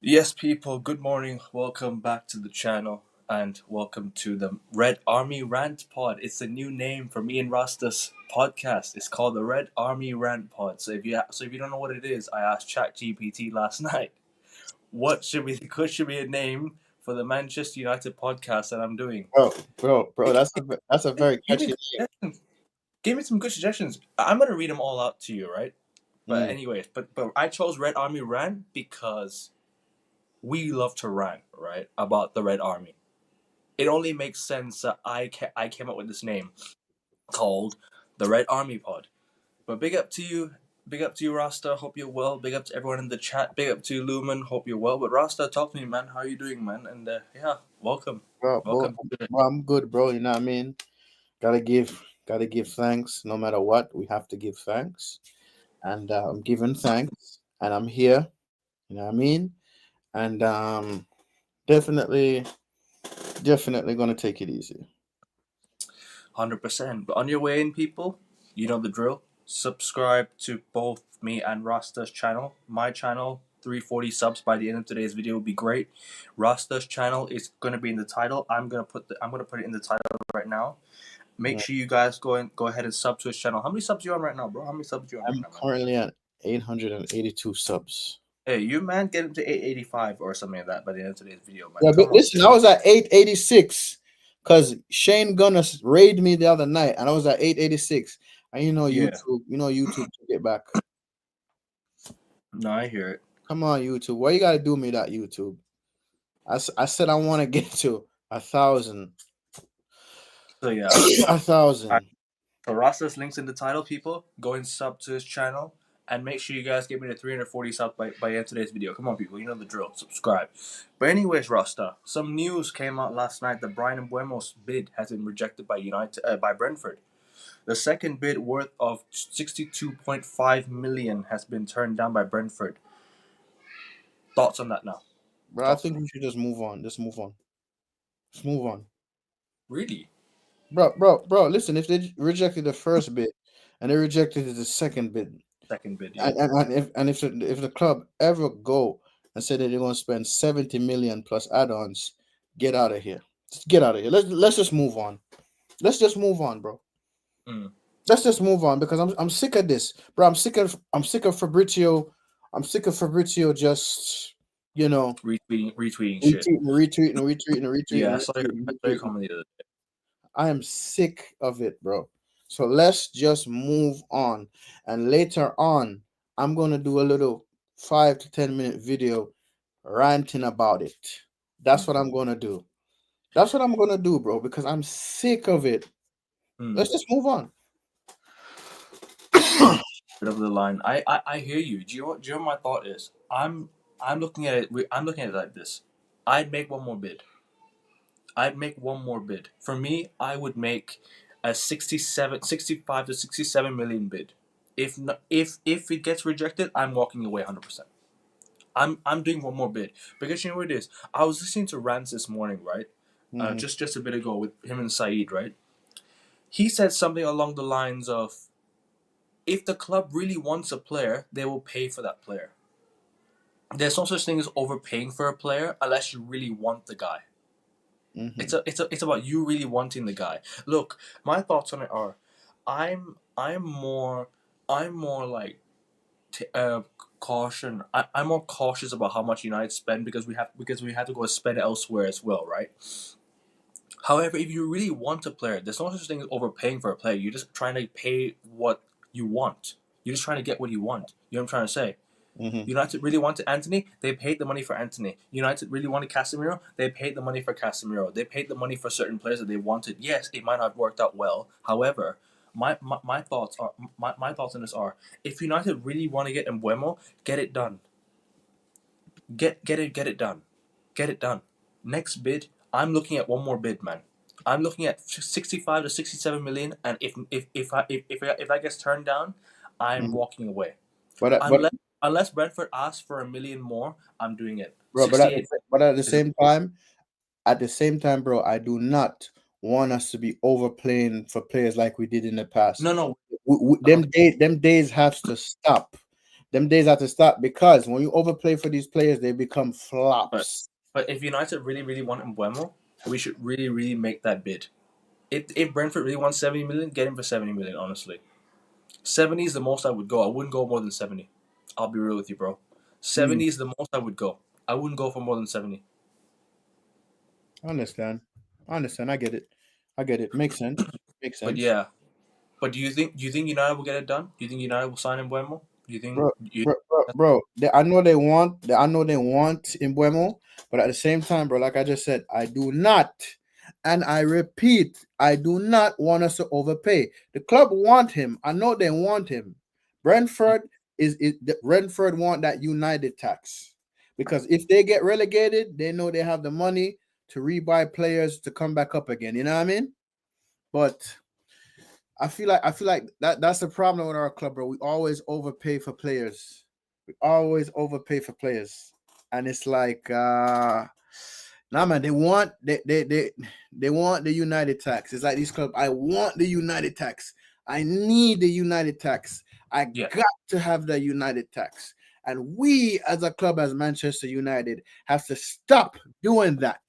Yes, people, good morning. Welcome back to the channel and welcome to the Red Army Rant Pod. It's a new name for me and Rasta's podcast. It's called the Red Army Rant Pod. So if you don't know what it is, I asked ChatGPT last night, what should be a name for the Manchester United podcast that I'm doing? Bro, It, that's a very give me catchy good name. suggestions. Give me some good suggestions. I'm gonna read them all out to you, right? But Mm. anyways, but I chose Red Army Rant because we love to rant, right, about the Red Army. It only makes sense that I came up with this name called the Red Army Pod. But big up to you, Rasta. Hope you're well. Big up to everyone in the chat. Big up to you, Lumen. Hope you're well. But Rasta, talk to me, man. How you doing, man? And yeah, welcome, Bro, welcome to I'm good, bro. You know what I mean? Gotta give thanks. No matter what, we have to give thanks. And I'm giving thanks, and I'm here. You know what I mean? And definitely, definitely gonna take it easy. 100%. But on your way in, people, you know the drill. Subscribe to both me and Rasta's channel. My channel, 340 subs by the end of today's video would be great. Rasta's channel is gonna be in the title. I'm gonna put it in the title right now. Make Yeah. sure you guys go ahead and sub to his channel. How many subs you on right now, bro? How many subs you on right I'm now, man? currently at 882 subs. Hey, you man, get him to 885 or something like that by the end of today's video, man. Yeah, but Come on. listen, I was at 886 because Shane Gunner raided me the other night, and I was at 886. And Yeah. YouTube to get back. No, I hear it. Come on, YouTube. Why you gotta do me that, YouTube? I said I want to get to 1,000. So yeah. 1,000. So Rasta's links in the title, people. Go and sub to his channel. And make sure you guys get me to 340 subs by the end of today's video. Come on, people. You know the drill. Subscribe. But anyways, Rasta, some news came out last night that BRYAN MBEUMO's bid has been rejected by by Brentford. The second bid worth of 62.5 million has been turned down by Brentford. Thoughts on that now? Bro, I Talk to think me. we should just move on. Just move on. Just move on. Really? Bro, listen, if they rejected the first bid and they rejected the second bid, Second bid, yeah. and if the club ever go and say that they're gonna spend 70 million plus add-ons, get out of here. Just get out of here. Let's just move on. Let's just move on, bro. Mm. Let's just move on because I'm sick of this, bro. I'm sick of Fabrizio. I'm sick of Fabrizio just Retweeting shit. retweeting. Yeah, I saw your comment the other day. I am sick of it, bro. So let's just move on. And later on, I'm gonna do a little 5 to 10 minute video ranting about it. That's what I'm gonna do. That's what I'm gonna do, bro, because I'm sick of it. Mm. Let's just move on. Bit of the line. I hear you. Do you know what my thought is? I'm looking at it. I'm looking at it like this. I'd make one more bid. I'd make one more bid. For me, I would make a 65 to 67 million bid. If not, if it gets rejected, I'm walking away 100%. I'm doing one more bid because you know what it is. I was listening to Rants this morning, right? Mhm. Just a bit ago with him and Saeed, right? He said something along the lines of, "If the club really wants a player, they will pay for that player. There's no such thing as overpaying for a player unless you really want the guy. Mhm. It's about you really wanting the guy." Look, my thoughts on it are, I'm more like t- uh, caution. I'm more cautious about how much United spend because we have to go spend elsewhere as well, right? However, if you really want a player, there's no such thing as overpaying for a player. You're just trying to pay what you want. You're just trying to get what you want. You know what I'm trying to say? Mhm. United really wanted Anthony, they paid the money for Anthony. United really wanted Casemiro, they paid the money for Casemiro. They paid the money for certain players that they wanted. Yes, it might not have worked out well. However, my thoughts are my thoughts on this are, if United really want to get Mbuemo, get it done. Get it done. Get it done. Next bid, I'm looking at one more bid, man. I'm looking at 65 to 67 million, and if that gets turned down, I'm Mhm. walking away. But Unless Brentford asks for a million more, I'm doing it. bro, but 68 at the is same time, bro, I do not want us to be overplaying for players like we did in the past. no. Them days have to stop Them days have to stop because when you overplay for these players, they become But flops. but if United really really want Mbuemo, we should really really make that bid. If Brentford really wants 70 million, get him for 70 million. Honestly, 70 is the most I would go. I wouldn't go more than 70. I'll be real with you, bro. Hmm. 70 is the most I would go. I wouldn't go for more than 70. I understand. I understand. I get it. I get it. Makes sense. Makes But sense. yeah. But do you think United will get it done? Do you think United will sign Mbuemo? Do you think Bro, you? bro. I know they want. I know they want Embuemo, but at the same time, bro, like I just said, I do not, and I repeat, I do not want us to overpay. The club want him. I know they want him. Brentford Brentford want that United tax because if they get relegated, they know they have the money to rebuy players to come back up again. You know what I mean? But I feel like that's the problem with our club, bro. We always overpay for players. We always overpay for players. And it's like nah man, they want the United tax. It's like this club, I want the United tax. I need the United tax. I Yeah, got to have the United tax. And we as a club as Manchester United have to stop doing that.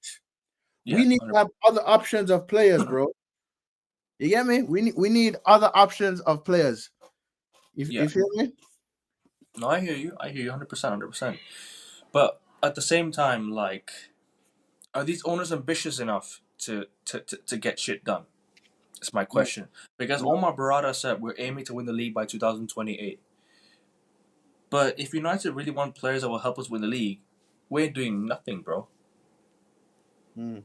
yeah, We need to have other options of players, bro. You get me? We need other options of players. You yeah. feel me? No, I hear you. I hear you 100%, 100%. But at the same time, like, are these owners ambitious enough to get shit done? It's my No, question. Because no. Omar Barada said we're aiming to win the league by 2028. But if United really want players that will help us win the league, we ain't doing nothing, bro. Mm,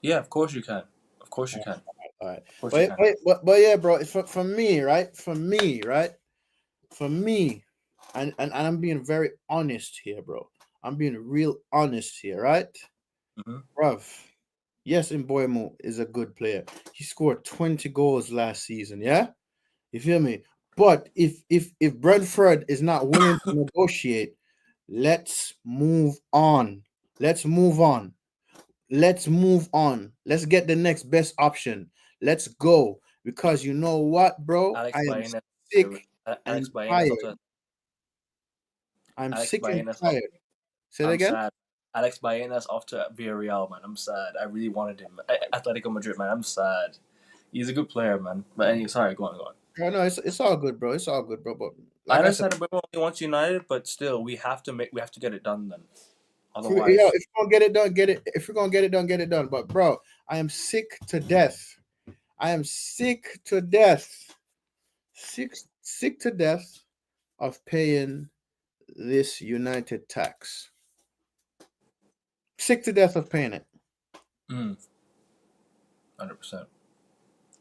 Yeah, of course you can. Of course you all can. right, all right. Of course you But can. but but yeah, bro. It's for me, right? For me, right? For me, and I'm being very honest here, bro. I'm being real honest here, right, Hmm. bruv? Yes, Mboimo is a good player. He scored 20 goals last season. Yeah, you feel me? But if Brentford is not willing to negotiate, let's move on. Let's move on. Let's move on. Let's get the next best option. Let's go. Because you know what, bro? I Alex am Baena, sick Alex and Baena's tired. off to I'm Alex sick and Baena's off. tired. Say it I'm again? sad. Alex Baena's off to Villarreal, man. I'm sad. I really wanted him. Atletico Madrid, man. I'm sad. He's a good player, man. But anyway, sorry, go on, go on. Oh, no, it's all good, bro. It's all good, bro. But I like I said, understand Mbeumo only wants United, but still, we have to get it done then. if Otherwise, you're gonna get it done, get it. If you're gonna get it done, get it done. But bro, I am sick to death. I am sick to death. Sick to death of paying this United tax. Sick to death of paying it. 100%.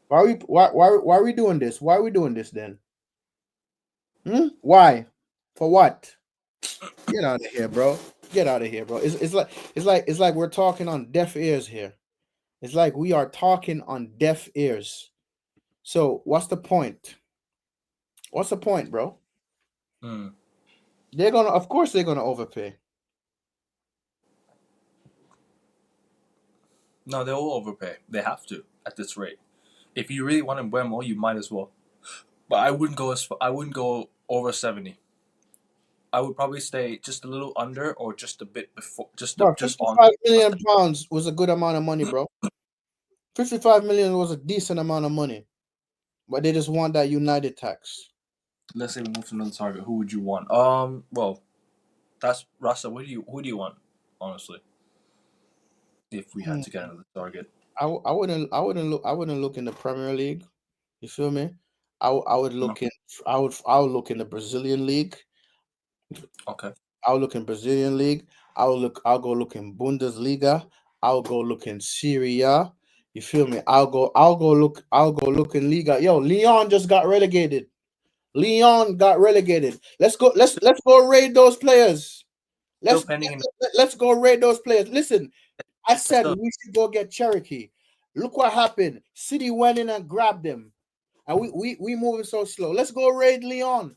Why are we doing this? Why are we doing this then? Why? For what? Get out of here, bro. Get out of here, bro. It's like we're talking on deaf ears here. It's like we are talking on deaf ears. So what's the point? What's the point, bro? Mm. Of course they're gonna overpay. No, they will overpay. They have to at this rate. If you really want Mbeumo, you might as well. But I wouldn't go over 70. I would probably stay just a little under or just a bit before, Bro, just on. 55 million pounds was a good amount of money, bro. 55 million was a decent amount of money, but they just want that United tax. Let's say we move to another target. Who would you want? Well, that's Rasta. Who do you want? Honestly, if we had Hmm. to get another target. I wouldn't look in the Premier League. You feel me? I would look Okay. in I would look in the Brazilian league. Okay. I'll look in Brazilian league. I'll go look in Bundesliga. I'll go look in Syria. You feel me? I'll go look in Liga. Yo, Leon just got relegated. Leon got relegated. Let's go raid those players. Still Let's pending in. let's go raid those players. Listen, I said Still. we should go get Cherokee. Look what happened. City went in and grabbed them. And we moving so slow. Let's go raid Leon.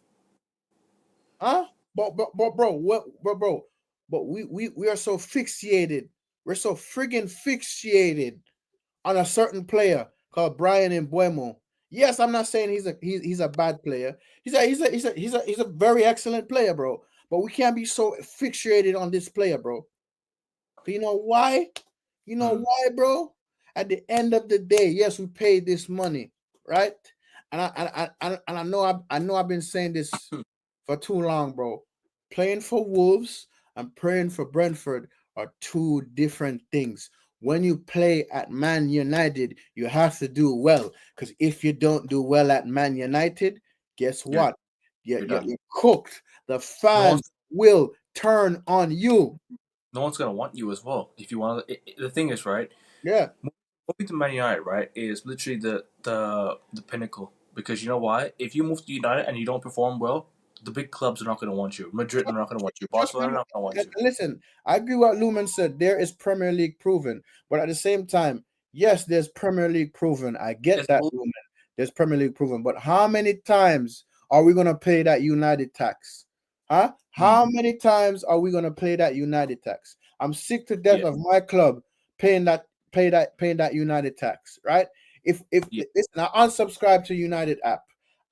Huh? But bro, but we are so fixated. We're so friggin' fixated on a certain player called Brian and Buemo. Yes, I'm not saying he's a bad player. He's a very excellent player, bro. But we can't be so fixated on this player, bro. You know why? You know Mm. why, bro? At the end of the day, yes, we paid this money, right? And I know I've been saying this for too long, bro. Playing for Wolves and praying for Brentford are two different things. When you play at Man United, you have to do well. Because if you don't do well at Man United, guess You're what? you're done. You're cooked. The No one's fans will turn on you. no one's gonna want you as well. If you want to, the thing is, right? Yeah. Moving to Man United, right, is literally the pinnacle. Because you know why? If you move to United and you don't perform well, the big clubs are not gonna want you. Madrid are not gonna want you. Trust me. Barcelona are not gonna want you. Listen, I agree what Lumen said. There is Premier League proven, but at the same time, yes, there's Premier League proven. I get It's that, bull. Lumen. There's Premier League proven, but how many times are we gonna pay that United tax? Huh? Mm. How many times are we gonna pay that United tax? I'm sick to death Yeah, of my club paying that United tax. Right? If yeah. listen, I unsubscribed to United app.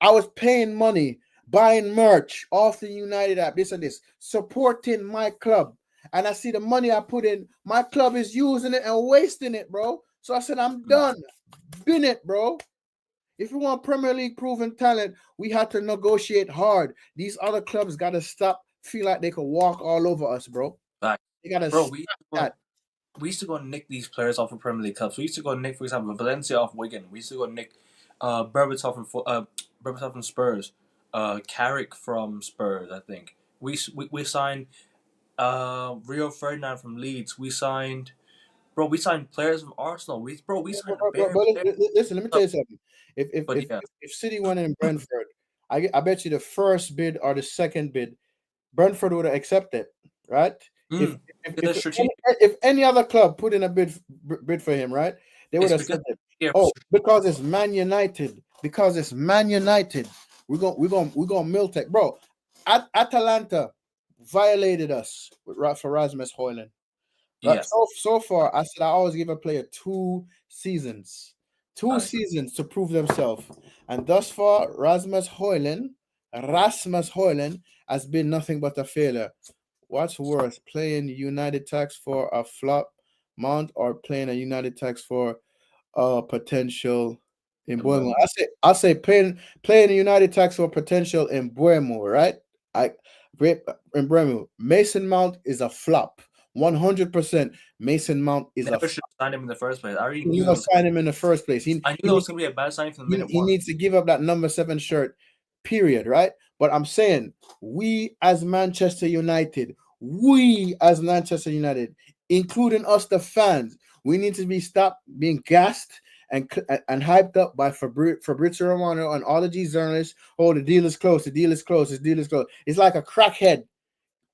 I was paying money buying merch off the United app, this and this, supporting my club. And I see the money I put in, my club is using it and wasting it, bro. So I said, I'm Mm. done. Bin it, bro. If we want Premier League proven talent, we have to negotiate hard. These other clubs got to stop, feel like they could walk all over us, bro. Fact. They got to Bro, stop that. we used to go and nick these players off of Premier League clubs. We used to go and nick, for example, Valencia off Wigan. We used to go and nick Berbatov from Spurs, Carrick from Spurs. I think we signed Rio Ferdinand from Leeds. We signed players from Arsenal. We signed a bare player. Listen, let me tell you something. If if But if yeah, if City went in Brentford, I bet you the first bid or the second bid Brentford would have accepted, right? If mm, if that's if strategic. if any other club put in a bid for him, right? They would It's have because said it. yeah, Oh, because it's Man United. Because it's Man United. We're gonna Miltech, bro. Atalanta violated us for Rasmus Højlund. Right. yeah. So far, I said I always give a player 2 seasons, two I seasons to prove themselves, and thus far, Rasmus Højlund has been nothing but a failure. What's worse, playing United Tax for a flop month or playing a United Tax for potential in Buemo? MBEUMO. I say playing the United Tax for potential in Buemo, right? I in Buemo. Mason Mount is a flop. 100% Mason Mount is a Never flop. should have signed him in the first place. I already You knew never it was. sign him in the first place. I knew that was gonna be a bad signing from the minute He one. needs to give up that number 7 shirt, period, right? But I'm saying we as Manchester United, including us, the fans, we need to be stopped being gassed and hyped up by Fabrizio Romano and all of these journalists. Oh, the deal is close. The deal is close. The deal is close. It's like a crackhead.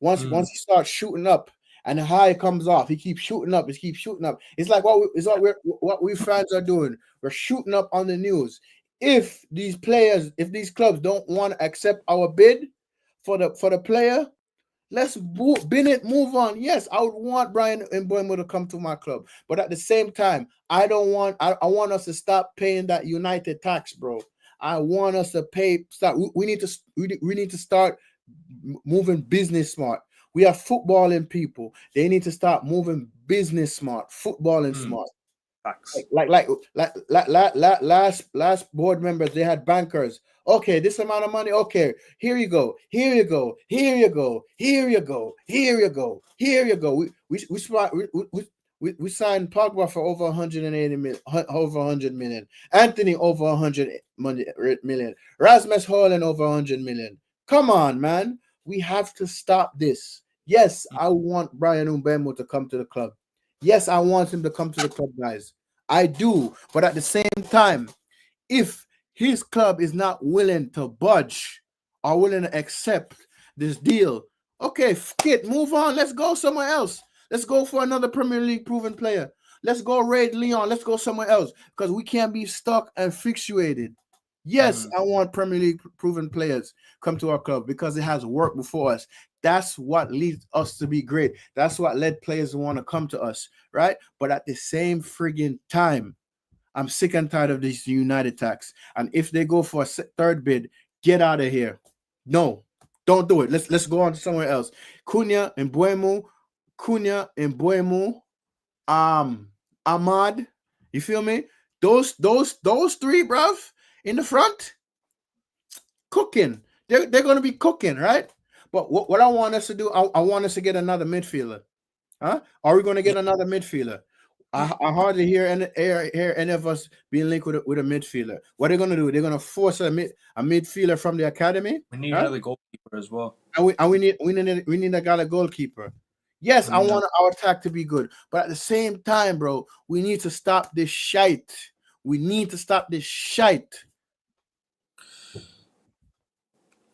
Mm, Once he starts shooting up and the high comes off, he keeps shooting up. He keeps shooting up. It's like what we fans are doing. We're shooting up on the news. If these clubs don't want to accept our bid for the player, let's bin it, move on. Yes, I would want Brian and Mbeumo to come to my club, but at the same time, I don't want. I want us to stop paying that United tax, bro. I want us to pay. Start. We need to. We need to start moving business smart. We are footballing people. They need to start moving business smart, footballing mm, smart. facts. Last board members, they had bankers. Okay, this amount of money. Okay, here you go. Here you go. Here you go. Here you go. Here you go. Here you go. We signed Pogba for over 180 million, over 100 million. Anthony over 100 million. Rasmus Højlund over 100 million. Come on, man. We have to stop this. Yes, Mm, I want Brian Mbeumo to come to the club. Yes, I want him to come to the club, guys. I do. But at the same time, if his club is not willing to budge or willing to accept this deal, okay, move on. Let's go somewhere else. Let's go for another Premier League proven player. Let's go raid Leon. Let's go somewhere else because we can't be stuck and fixated. Yes, mm, I want Premier League proven players come to our club because it has worked before us. That's what leads us to be great. That's what led players to want to come to us, right? But at the same friggin' time, I'm sick and tired of this United tax. And if they go for a third bid, get out of here. No, don't do it. Let's go on to somewhere else. Cunha and Buemo, Ahmad. You feel me? Those three, bruv, in the front, cooking. They're gonna be cooking, right? But what I want us to do, I want us to get another midfielder. Huh? Are we gonna Yeah, get another midfielder? I hardly hear any of us being linked with a midfielder. What are they gonna do? They're gonna force a midfielder from the academy, we need huh? another goalkeeper as well. And we need a guy, a goalkeeper. Yes, We I need want another. our attack to be good, but at the same time, bro, we need to stop this shite. We need to stop this shite.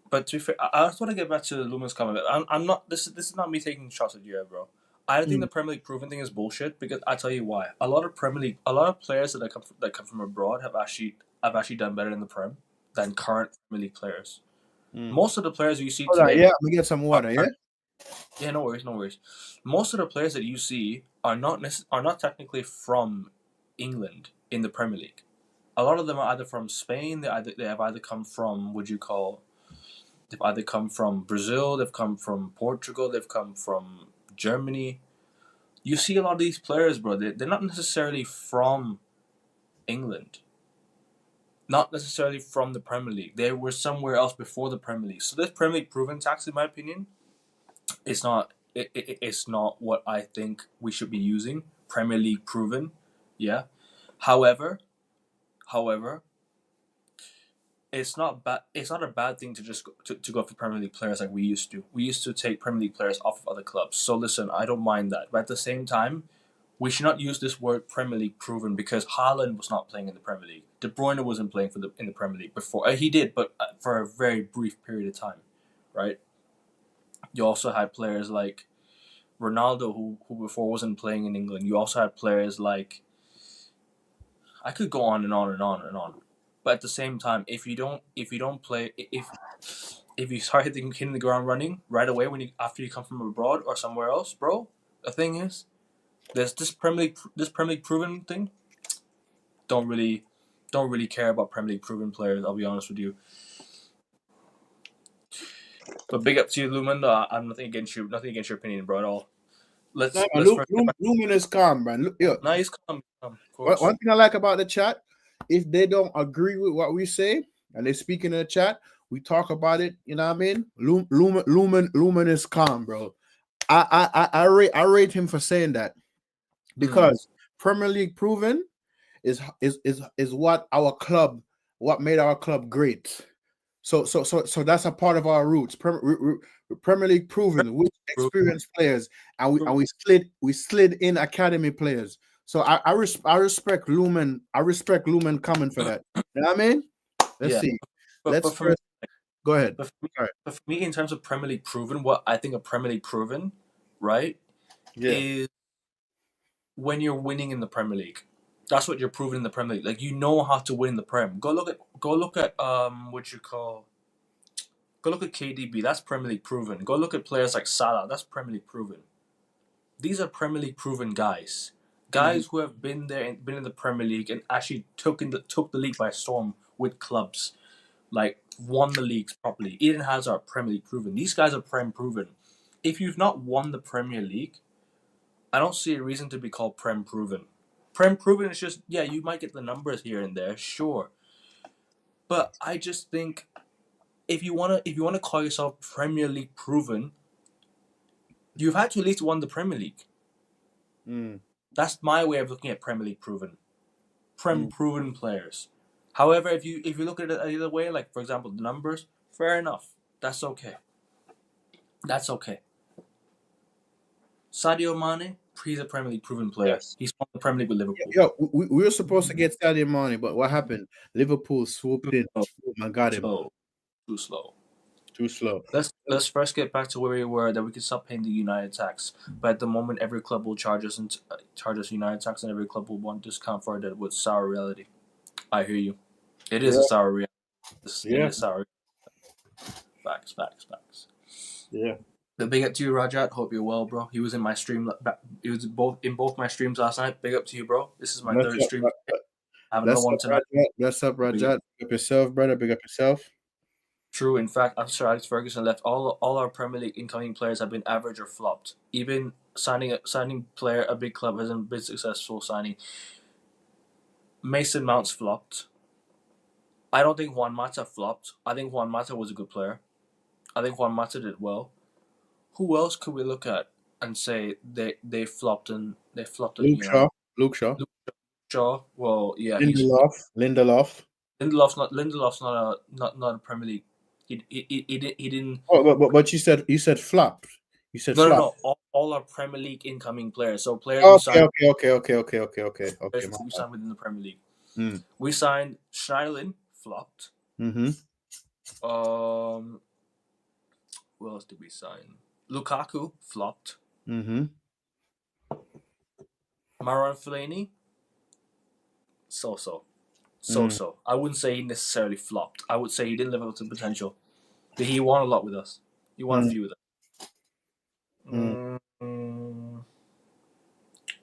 But to be fair, I just want to get back to Lumen's comment. I'm not. This is not me taking shots at you, bro. I think the Premier League proven thing is bullshit because I tell you why. A lot of Premier League, a lot of players that come from abroad have actually done better in the Prem than current Premier League players. Mm. Most of the players you see Hold on, today yeah, we get some water, yeah. yeah, no worries, no worries. Most of the players that you see are not technically from England in the Premier League. A lot of them are either from Spain. They have either come from they've either come from Brazil. They've come from Portugal. They've come from Germany. You see a lot of these players, bro. They're not necessarily from England. Not necessarily from the Premier League. They were somewhere else before the Premier League. So this Premier League proven tax, in my opinion, it's not what I think we should be using. Premier League proven, yeah. However, however, it's not bad. It's not a bad thing to just to go for Premier League players like we used to. We used to take Premier League players off of other clubs. So listen, I don't mind that, but at the same time, we should not use this word Premier League proven because Haaland was not playing in the Premier League. De Bruyne wasn't playing in the Premier League before. He did, but for a very brief period of time, right? You also had players like Ronaldo, who before wasn't playing in England. You also had players like I could go on and on and on and on. But at the same time, if you don't play if you start hitting the ground running right away after you come from abroad or somewhere else, bro, the thing is, there's this Premier League proven thing. Don't really care about Premier League proven players. I'll be honest with you. But big up to you, Lumen. I'm nothing against your opinion, bro, at all. No, Let's first get back. Lumen is calm, man. Look, yo, Nice, come, of course. one thing I like about the chat, if they don't agree with what we say and they speak in the chat, we talk about it. You know what I mean? Lumen is calm, bro. I rate him for saying that because Premier League proven is what made our club great. So that's a part of our roots. Premier League proven with experienced players, and we slid in academy players. So I respect Lumen. I respect Lumen coming for that. You know what I mean? Let's Yeah, see. but Let's for me, first go ahead. but for me, All right. but for me, in terms of Premier League proven, what I think of Premier League proven, right, Yeah. is when you're winning in the Premier League. That's what you're proving in the Premier League. Like you know how to win in the Prem. Go look at what you call go look at KDB. That's Premier League proven. Go look at players like Salah. That's Premier League proven. These are Premier League proven guys. Mm-hmm. Guys who have been there and been in the Premier League and actually took the league by storm with clubs. Like won the leagues properly. Eden Hazard, Premier League proven. These guys are Prem proven. If you've not won the Premier League, I don't see a reason to be called Prem proven. Prem proven is just yeah, you might get the numbers here and there, sure. But I just think if you wanna call yourself Premier League proven, you've had to at least won the Premier League. Mm. That's my way of looking at Premier League proven. Prem Mm. proven players. However, if you look at it either way, like for example the numbers, fair enough. That's okay. That's okay. Sadio Mane, he's a Premier League proven player. Yes. He's won the Premier League with Liverpool. Yo, we were supposed to get Sadio Mane, but what happened? Liverpool swooped in. Too I got him. slow. Too slow. Too slow. Let's first get back to where we were, that we can stop paying the United tax. But at the moment, every club will charge us United tax, and every club will want discount for that with sour reality. I hear you. It is a sour reality. It is sour. Facts. Yeah. But big up to you, Rajat. Hope you're well, bro. He was in my stream. He was in both my streams last night. Big up to you, bro. This is my third stream. have another Bless one up, tonight. Rajat. Bless up, Rajat. Big up yourself, brother. Big up yourself. True. In fact, after Sir Alex Ferguson left, all our Premier League incoming players have been average or flopped. Even signing player a big club hasn't been successful signing. Mason Mount's flopped. I don't think Juan Mata flopped. I think Juan Mata was a good player. I think Juan Mata did well. Who else could we look at and say they flopped and Luke United? Shaw. Luke Shaw. Luke Shaw. Well, yeah, Lindelof. Lindelof's not a Premier League. He didn't. Oh, but you said flop. You said No, no, flop. no. All our Premier League incoming players. So players we Okay, signed, okay. My bad. within the Premier League. Mm. We signed Schneiderlin, flopped. Mm-hmm. Um, who else did we sign? Lukaku, flopped. Mm-hmm. Marouane Fellaini, so. Mm. I wouldn't say he necessarily flopped. I would say he didn't live up to potential. But he won a lot with us. He won a Mm. few with us. Mm.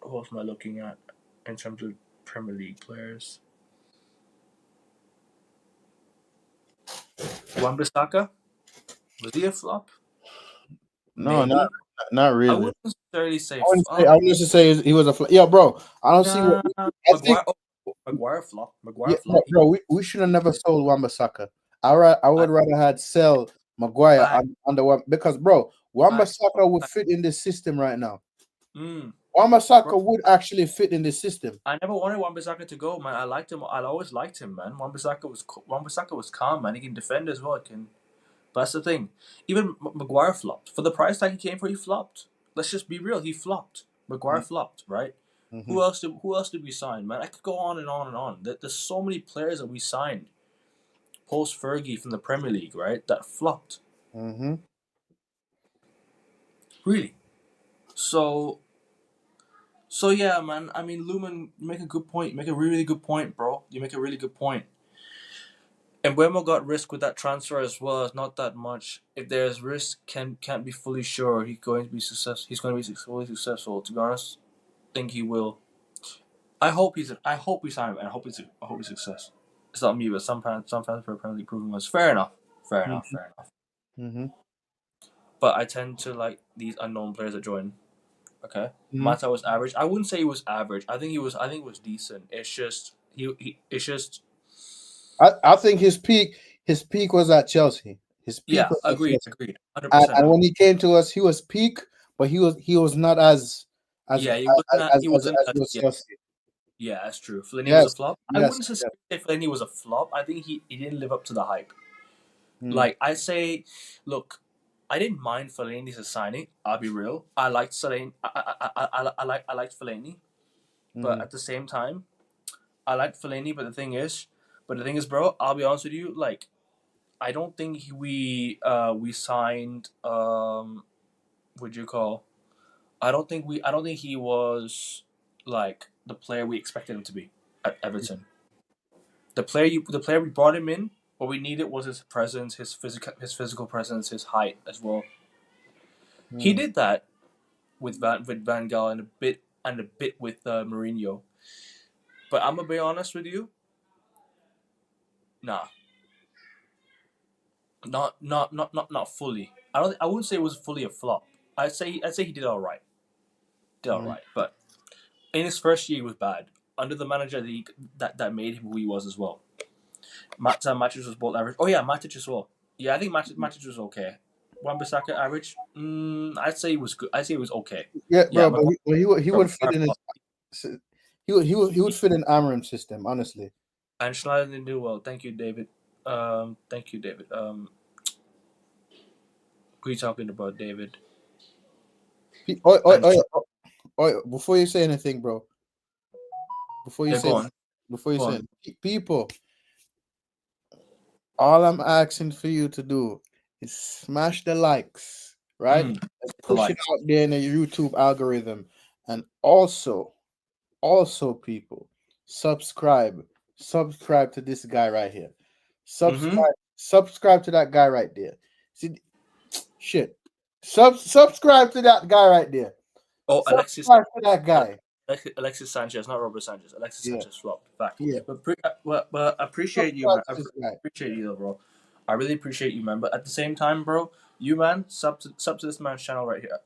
Who else am I looking at in terms of Premier League players? Wan-Bissaka, was he a flop? No, Maybe. not I really. wouldn't necessarily say I wouldn't say he was a flop. Yeah, bro. I don't see what I think. Maguire. Maguire flop. Yeah, Maguire flop. bro. We should have never sold Wan-Bissaka. I I, would rather had sell Maguire I, on the one because, bro, Wan-Bissaka would I, fit in this system right now. mm, Wan-Bissaka bro, would actually fit in this system. I never wanted Wan-Bissaka to go, man. I liked him. I always liked him, man. Wan-Bissaka was calm, man. He can defend as well. But that's the thing. Even Maguire flopped for the price tag he came for. He flopped. Let's just be real. He flopped. Maguire flopped, right? Mm-hmm. Who else did we sign, man? I could go on and on and on. There's so many players that we signed post Fergie from the Premier League, right? That flopped. Mm-hmm. Really. So yeah, man. I mean, Lumen, you make a good point. You make a really good point, bro. You make a really good point. And MBEUMO got risk with that transfer as well. It's not that much. If there's risk, can't be fully sure he's going to be successful. He's going to be fully successful. To be honest, I think he will. I hope we sign him, and I hope he's success. It's not me, but some fans for Premier League proving us. Fair enough. Mm-hmm. But I tend to like these unknown players that join. Okay, Mm-hmm. Mata was average. I wouldn't say he was average. I think he was decent. It's just It's just. I think his peak was at Chelsea. His peak Yeah, was at agreed, Chelsea. 100%. And when he came to us, he was peak, but he was not as Yeah, he wasn't. as he was Yeah, Chelsea. yeah, that's true. Fellaini was a Yes, flop. I yes, wouldn't say yes. Fellaini was a flop. I think he didn't live up to the hype. Mm. Like I say, look, I didn't mind Fellaini's signing. I'll be real. I liked Fellaini. I liked Fellaini, but Mm. at the same time, I liked Fellaini. But the thing is, bro, I'll be honest with you. Like, I don't think we signed What you call? I don't think he was like the player we expected him to be at Everton. The player we brought him in. What we needed was his presence, his physical presence, his height as well. He Mm. did that with Van Gaal and a bit with Mourinho. But I'm gonna be honest with you. Nah, not fully. I wouldn't say it was fully a flop. I'd say he did all right. Mm. But in his first year, he was bad. Under the manager that made him who he was as well. Matic was both average. Oh yeah, Matic as well. Yeah, I think Matic was okay. Wan-Bissaka average. I'd say he was good. I'd say he was okay. Yeah, Yeah, bro, but he would fit in his he would fit in Amarim's system, honestly. and Schneider didn't do well. Thank you, David. Thank you, David. Who are you talking about, David? Oi, oi, And oi, oi, before you say anything, bro. Before you yeah, say go on. people, all I'm asking for you to do is smash the likes, right? Let's The push it likes. out there in the YouTube algorithm. And also people, subscribe to this guy right here. Subscribe to that guy right there. See, shit. Subscribe to that guy right there. Oh, Alexis. Subscribe to that guy. Alexis Sanchez, not Robert Sanchez. Alexis Yeah, Sanchez flopped. Fact. yeah. But Fuck appreciate you, man. I Francis guy. appreciate you, though, bro. I really appreciate you, man. But at the same time, bro, you, man, sub to this man's channel right here.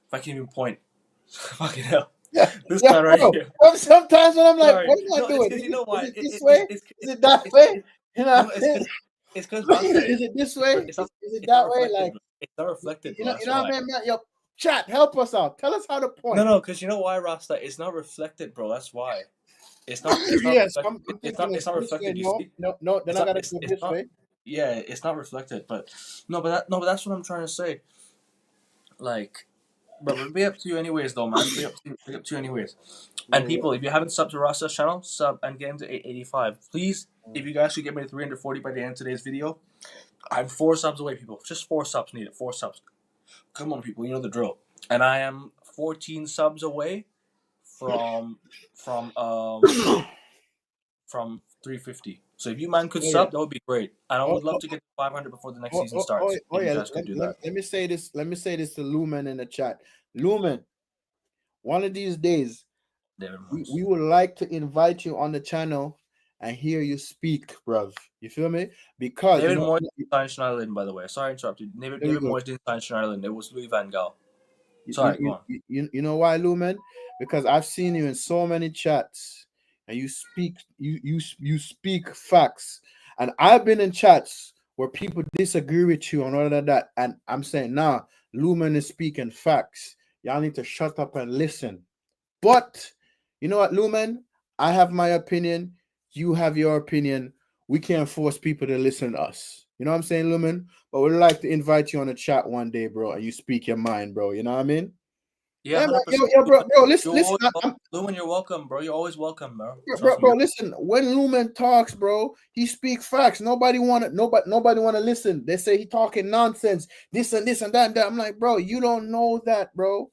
If I can even point, fucking hell, Yeah, this yeah, man right bro. here. Sometimes when I'm like, Sorry, what am I no, it's doing? because you know Is why. it this way? Is it that way? You know No, what I'm saying? it's because Rasta Is it this way? Is it it's not that way? reflected. Like, Bro. It's not reflected, you bro. know, That's what why. I mean, man? Yo, chat, help us out. Tell us how to point. No, because you know why, Rasta? It's not reflected, bro. That's why. It's not. It's not Yes, reflected. I'm It's thinking not. it's It's not this way. reflected. You No, see, no, no. Then it's I not. gotta go It's this not. way. Yeah, it's not reflected. But no, but that's what I'm trying to say. Like, but it'll be up to you anyways, though, man. Be up to you anyways. And Yeah, yeah. people, if you haven't subbed to Rasta's channel, sub and get him to 885. Please, if you guys could get me to 340 by the end of today's video, I'm 4 subs away, people. Just 4 subs needed. 4 subs. Come on, people. You know the drill. And I am 14 subs away from from um from 350. So if you man could Oh yeah. sub, that would be great. And I Oh, would love oh, to get to 500 before the next oh, season oh, oh, starts. oh If you yeah. guys could do that. Let me say this. Let me say this to Lumen in the chat. Lumen, one of these days, David Moyes. we would like to invite you on the channel and hear you speak, bruv. You feel me? Because David Moyes didn't sign Schneiderlin, by the way. Sorry, I interrupted. David, there you David go. Moyes didn't sign Schneiderlin. It was Louis Van Gaal. Sorry, go on. You know why, Lumen? Because I've seen you in so many chats, and you speak facts, and I've been in chats where people disagree with you and all of that, and I'm saying, nah, Lumen is speaking facts. Y'all need to shut up and listen. But you know what, Lumen? I have my opinion. You have your opinion. We can't force people to listen to us. You know what I'm saying, Lumen? But we'd like to invite you on a chat one day, bro, and you speak your mind, bro. You know what I mean? Yeah, Yeah, man. 100%. Yo, bro, listen, You're listen, always welcome. Lumen, you're welcome, bro. You're always welcome, bro. Trust me. bro, listen. When Lumen talks, bro, he speak facts. Nobody want to listen. They say he talking nonsense. This and this and that and that. I'm like, bro, you don't know that, bro.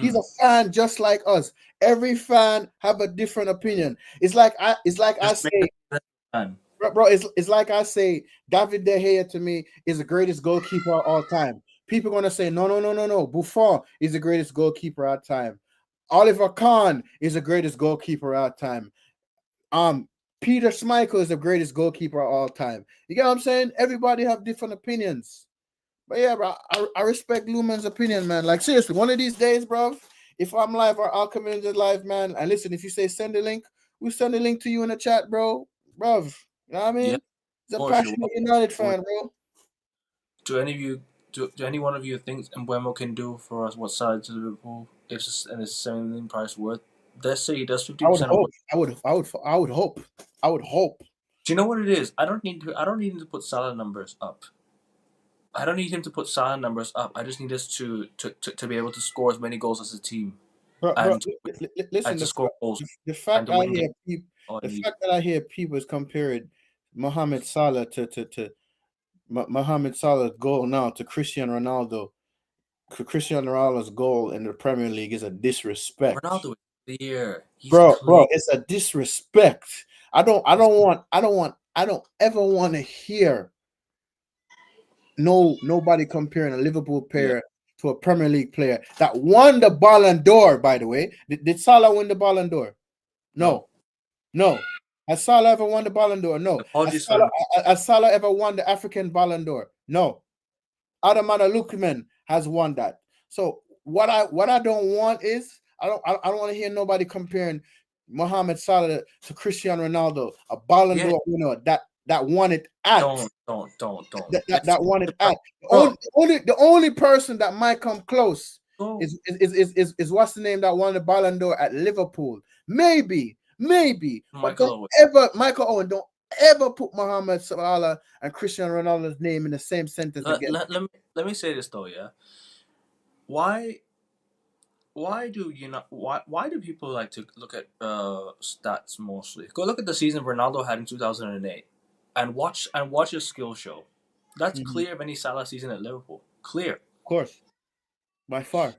He's a fan just like us. Every fan have a different opinion. It's like I Just make say, it fun. bro, it's like I say, David De Gea to me is the greatest goalkeeper of all time. People gonna say, no. Buffon is the greatest goalkeeper of all time. Oliver Kahn is the greatest goalkeeper of all time. Peter Schmeichel is the greatest goalkeeper of all time. You get what I'm saying? Everybody have different opinions. But yeah, bro, I respect Lumen's opinion, man. Like seriously, one of these days, bro, if I'm live or I'll come into live, man. And listen, if you say send a link, we send a link to you in the chat, bro. Bruv. You know what I Yeah, mean? of He's a course you're passionate United welcome. fan, bro. Do any of you, do any one of you think MBEUMO can do for us what side to Liverpool? If it's and it's $7 million price worth, let's say he does I would 50% of hope. what. I would hope. I would hope. Do you know what it is? I don't need him to put Salah numbers up. I don't need him to put Salah numbers up. I just need us to be able to score as many goals as a team Bro, and listen, to score goals the and fact to I win games. hear people, All I the need. fact that I hear people is comparing Mohamed Salah to Mohamed Salah's goal now to Cristiano Ronaldo. Cristiano Ronaldo's goal in the Premier League is a disrespect, Ronaldo is clear. He's bro. clear. It's a disrespect. I don't ever want to hear nobody comparing a Liverpool Yeah. player to a Premier League player that won the Ballon d'Or. By the way, did Salah win the Ballon d'Or? No. No, no. Has Salah ever won the Ballon d'Or? No. Apologies for Has Salah ever won the African Ballon d'Or? No. Adamada Lukman has won that. So what I don't want is I don't want to hear nobody comparing Mohamed Salah to Cristiano Ronaldo, a Ballon yeah. d'Or winner that won it at Don't. that won it at. Bro, The only person that might come close go. is what's the name that won the Ballon d'Or at Liverpool. Maybe, but Michael don't Owen. ever Michael Owen don't ever put Mohamed Salah and Cristiano Ronaldo's name in the same sentence again. Let me say this though, yeah. Why do you not why do people like to look at stats mostly? Go look at the season Ronaldo had in 2008 and watch his skill show. That's Mhm. clear of any Salah season at Liverpool. Clear. Of course, by far.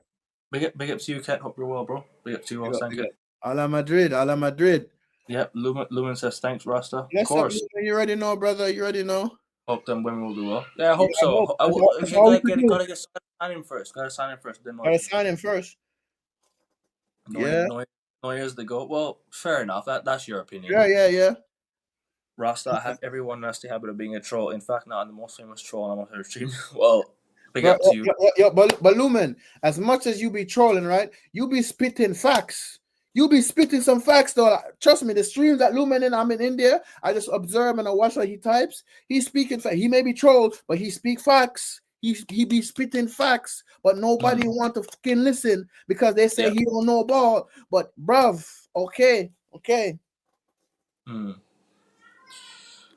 Big up to you, Cat. Hope you're well, bro. Big up to you all, thank Big you. up. A la Madrid, a la Madrid. Yep, Lumen says thanks, Rasta. Of Yes, course. you already know, brother. You already know. Hope them women will do well. Yeah, I Yeah, hope I so. hope. That's all we can do. Gotta get signed in first. Gotta sign in first. Then Gotta sign him first. no, Yeah. no Neuer's the GOAT. Well, fair enough. That's your opinion. Yeah. Rasta, I have everyone has the habit of being a troll. In fact, now I'm the most famous troll on my stream. Well, big Bro, up to you. but Lumen, as much as you be trolling, right? You be spitting facts. You be spitting some facts, though. Like, trust me, the streams that Lumen and I'm in India, I just observe and I watch what he types. He's speaking facts. He may be trolled, but he speak facts. He be spitting facts, but nobody want to fucking listen because they say Yeah. he don't know ball. But bruv, okay. Hmm.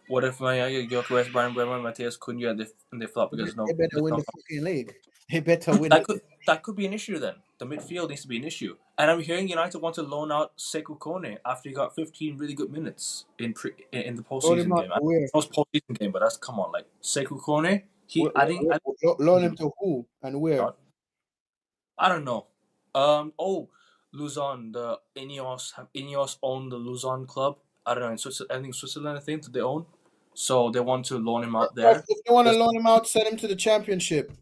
What if my York West, Brian Bremer, Matthias Cunha, they flop because They better there's win no the fucking league. They better win that it. could be an issue then. The midfield needs to be an issue. And I'm hearing United want to loan out Sekou Kone after he got 15 really good minutes in the Loan him postseason out game. to I where? know it's postseason game, but that's come on, like Sekou Kone. Loan him to who and where? I don't know. Luzon, the Ineos own the Luzon club. I don't know in Switzerland. I think Switzerland. I think that they own. So they want to loan him out there. If they want to Just loan him out, send him to the championship.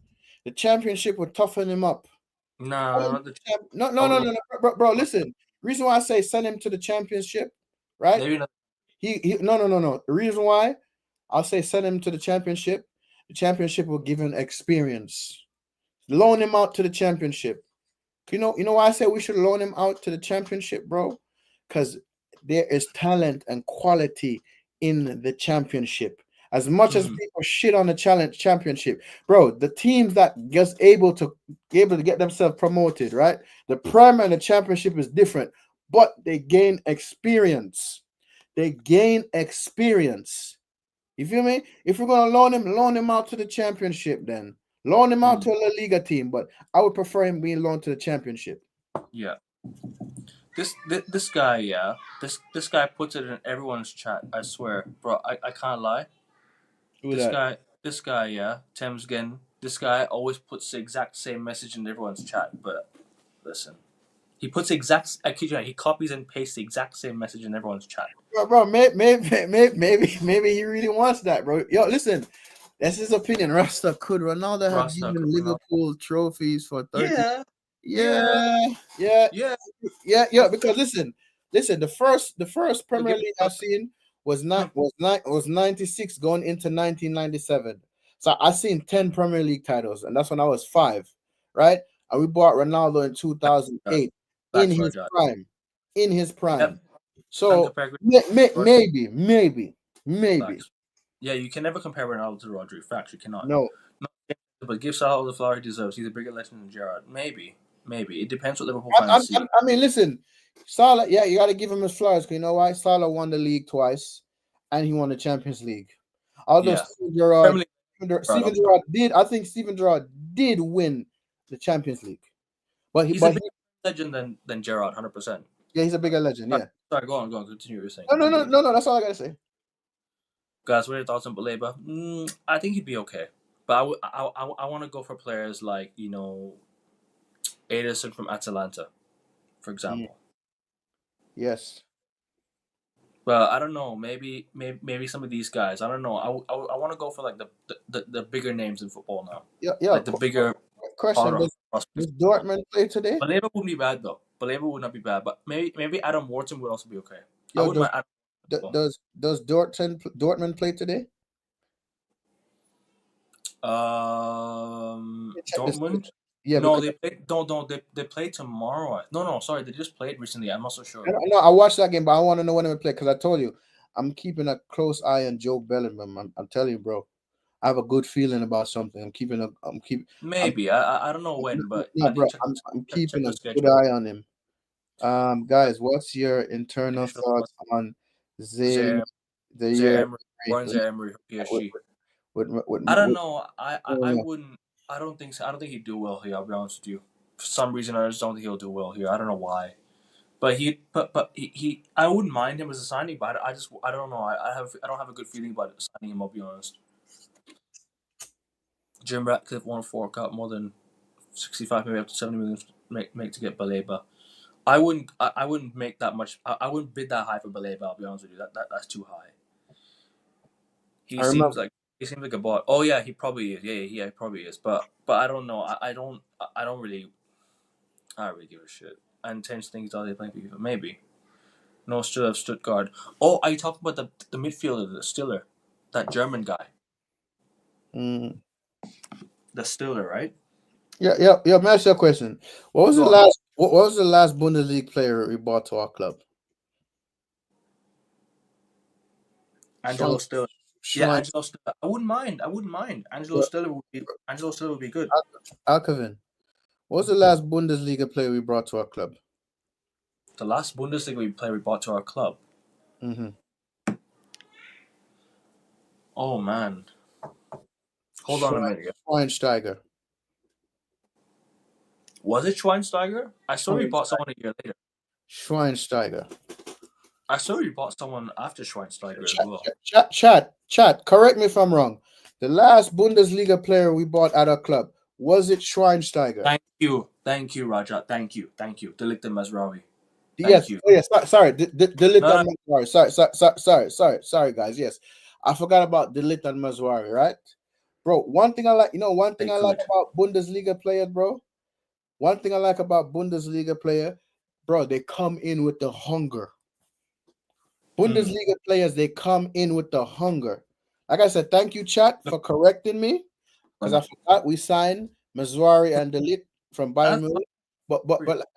The championship would toughen him up. nah, not the. No, bro. Listen, reason why I say send him to the championship, right? Maybe not. He no. The reason why I'll say send him to the championship will give him experience. Loan him out to the championship. You know why I say we should loan him out to the championship, bro? Because there is talent and quality in the championship. As much as people shit on the championship, bro, the teams that just able to get themselves promoted, right? The Premier and the championship is different, but they gain experience. You feel me? If we're gonna loan him out to the championship, then loan him out to a La Liga team. But I would prefer him being loaned to the championship. Yeah. This guy, yeah. This guy puts it in everyone's chat. I swear, bro. I can't lie. Who that? This guy, yeah. Temsgen. This guy always puts the exact same message in everyone's chat. But listen, he puts I kid you not, he copies and pastes the exact same message in everyone's chat. Bro, maybe he really wants that, bro. Yo, listen, that's his opinion. Rasta, could Ronaldo have Rasta, given Liverpool trophies for 30? Yeah. Because listen, the first Premier League I seen was 96 going into 1997. So I seen 10 Premier League titles, and that's when I was 5, right? And we bought Ronaldo in 2008 in Facts, his Rajat. prime. In his prime. Yep. So maybe. Facts. Yeah, you can never compare Ronaldo to Rodri. Facts, you cannot. No. But give Salah the flower he deserves. He's a bigger legend than Gerrard. Maybe. It depends what Liverpool fans see. I mean, listen, Salah, yeah, you got to give him his flowers. Because you know why? Salah won the league twice, and he won the Champions League. Although Steven Gerrard did, I think Steven Gerrard did win the Champions League, but he's a bigger legend than Gerrard, 100%. Yeah, he's a bigger legend. Yeah. Sorry, go on. Continue what you're saying. No. That's all I gotta say. Guys, what are your thoughts on Baleba? I think he'd be okay, but I want to go for players like Ederson from Atalanta, for example. Yes. But I don't know. Maybe some of these guys. I don't know. I want to go for like the bigger names in football now. Yeah. Like the bigger. Question: Does Dortmund play today? Baleba wouldn't be bad though. Baleba would not be bad, but maybe Adam Wharton would also be okay. Does Dortmund play today? Dortmund. Yeah, no, they play. They play tomorrow. No, sorry, they just played recently. I'm not so sure. No, I watched that game, but I want to know when they play because I told you I'm keeping a close eye on Joe Bellingham. I'm telling you, bro. I have a good feeling about something. I'm keeping. I don't know when, but no, bro. I'm keeping a good eye on him. Guys, what's your internal thoughts on Zaire Emery, PSG? I don't know. I wouldn't. I don't think so. I don't think he'd do well here. I'll be honest with you. For some reason, I just don't think he'll do well here. I don't know why. But he I wouldn't mind him as a signing, but I don't know. I don't have a good feeling about signing him. I'll be honest. Jim Ratcliffe won't fork out more than 65, maybe up to 70 million make to get Baleba. I wouldn't make that much. I wouldn't bid that high for Baleba. I'll be honest with you. That's too high. He seems like a bot. Oh yeah, he probably is. Yeah, he probably is. But I don't know. I don't really give a shit. and tense things out. They playing FIFA. Maybe. No, still have Stuttgart. Oh, are you talking about the midfielder, the Stiller, that German guy, Mm. the Stiller, right? Yeah, yeah, yeah. Let me ask you a question. What was the Go on. last? What was the last Bundesliga player we bought to our club? Angelo Schwein, Stiller. Yeah, Schwein, Angelo Stiller. I wouldn't mind. I wouldn't mind. Angelo Stiller would be good. Alkavin. What was the last Bundesliga player we brought to our club? The last Bundesliga player we bought to our club. Mm-hmm. Oh man, hold on a minute. Yeah. Schweinsteiger. Was it Schweinsteiger? I saw we bought Schweinsteiger. someone a year later. Schweinsteiger. I saw we bought someone after Schweinsteiger as Chat, well. chat. Correct me if I'm wrong. The last Bundesliga player we bought at our club, was it Schweinsteiger? Thank you, Raja. Thank you. Delik the Mazraoui. Thank Yes. you. Oh, yes. Sorry. Dalit No, no, and Mazwari. Sorry, guys. Yes. I forgot about Dalit and Mazwari, right? Bro, one thing I like, one thing they I like could. about Bundesliga players, bro. One thing I like about Bundesliga player, bro, they come in with the hunger. Mm. Bundesliga players, they come in with the hunger. Like I said, thank you, chat, for correcting me. Because I forgot we signed Mazwari and Dalit from Bayern That's Munich. But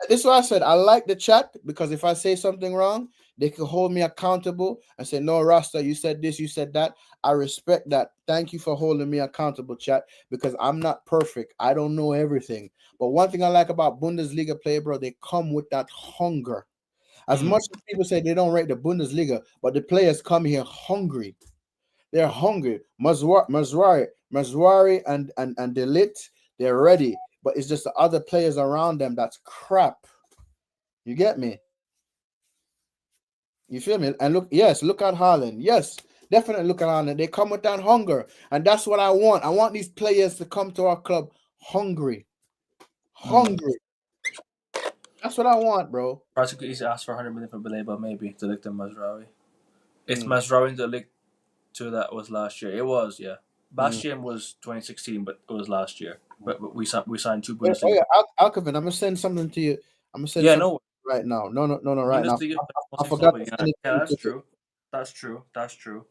this is what I said. I like the chat because if I say something wrong, they can hold me accountable and say, "No, Rasta, you said this, you said that." I respect that. Thank you for holding me accountable, chat, because I'm not perfect. I don't know everything. But one thing I like about Bundesliga player, bro, they come with that hunger. As mm. much as people say they don't rate the Bundesliga, but the players come here hungry. They're hungry. Mazwari and Delit, they're ready. But it's just the other players around them that's crap. You get me? You feel me? And look, yes, look at Haaland. Yes, definitely look at Haaland. They come with that hunger. And that's what I want. I want these players to come to our club hungry. Mm. Hungry. That's what I want, bro. Raja could easily ask for 100 million for Baleba, maybe Delik the Mazraoui. It's Mm, Mazraoui and Delik too. That was last year. It was, yeah. mm. Bastian was 2016, but it was last year. But we signed two Oh Bundesliga. yeah, Alkevin, I'm gonna send something to you. I'm gonna send Yeah, something no, right now. No, right now. Bundesliga players I mostly forgot flop to again. send it Yeah, to that's you. true. That's true.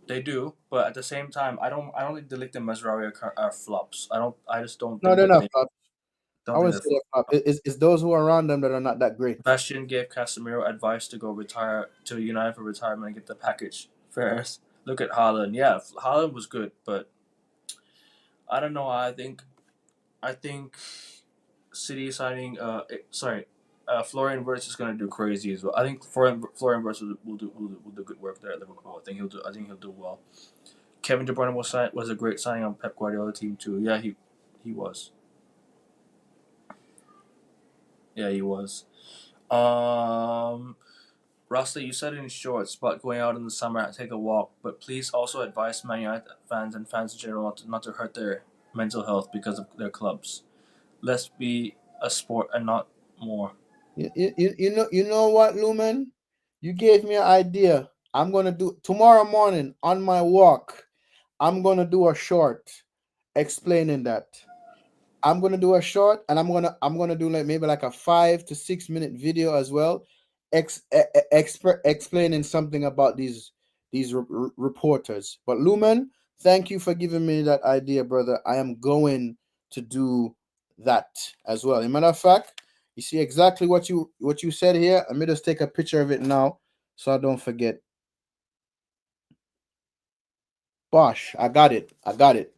They do, but at the same time, I don't think Delict and Mazraoui are flops. I just don't No, think they're that not they flop. I don't think wouldn't they're say they're flops. flop. It's those who are around them that are not that great. Bastian gave Casemiro advice to go retire to United for retirement and get the package first. Look at Haaland. Yeah, Haaland was good, but I don't know. I think City signing. Florian Wirtz is gonna do crazy as well. I think Florian Wirtz will do good work there at Liverpool. I think he'll do well. Kevin De Bruyne was a great signing on Pep Guardiola team too. Yeah, he was. Yeah, he was. Um, Rasta, you said it in shorts, but going out in the summer, take a walk. But please also advise Man United fans and fans in general not to hurt their mental health because of their clubs. Let's be a sport and not more. You know what, Lumen? You gave me an idea. I'm gonna do tomorrow morning on my walk. I'm gonna do a short explaining that. I'm gonna do a short, and I'm gonna do like maybe like a 5 to 6 minute video as well, explaining something about these reporters. But Lumen, thank you for giving me that idea, brother. I am going to do that as well. As a matter of fact, you see exactly what you said here. Let me just take a picture of it now, so I don't forget. Bosh, I got it. I got it.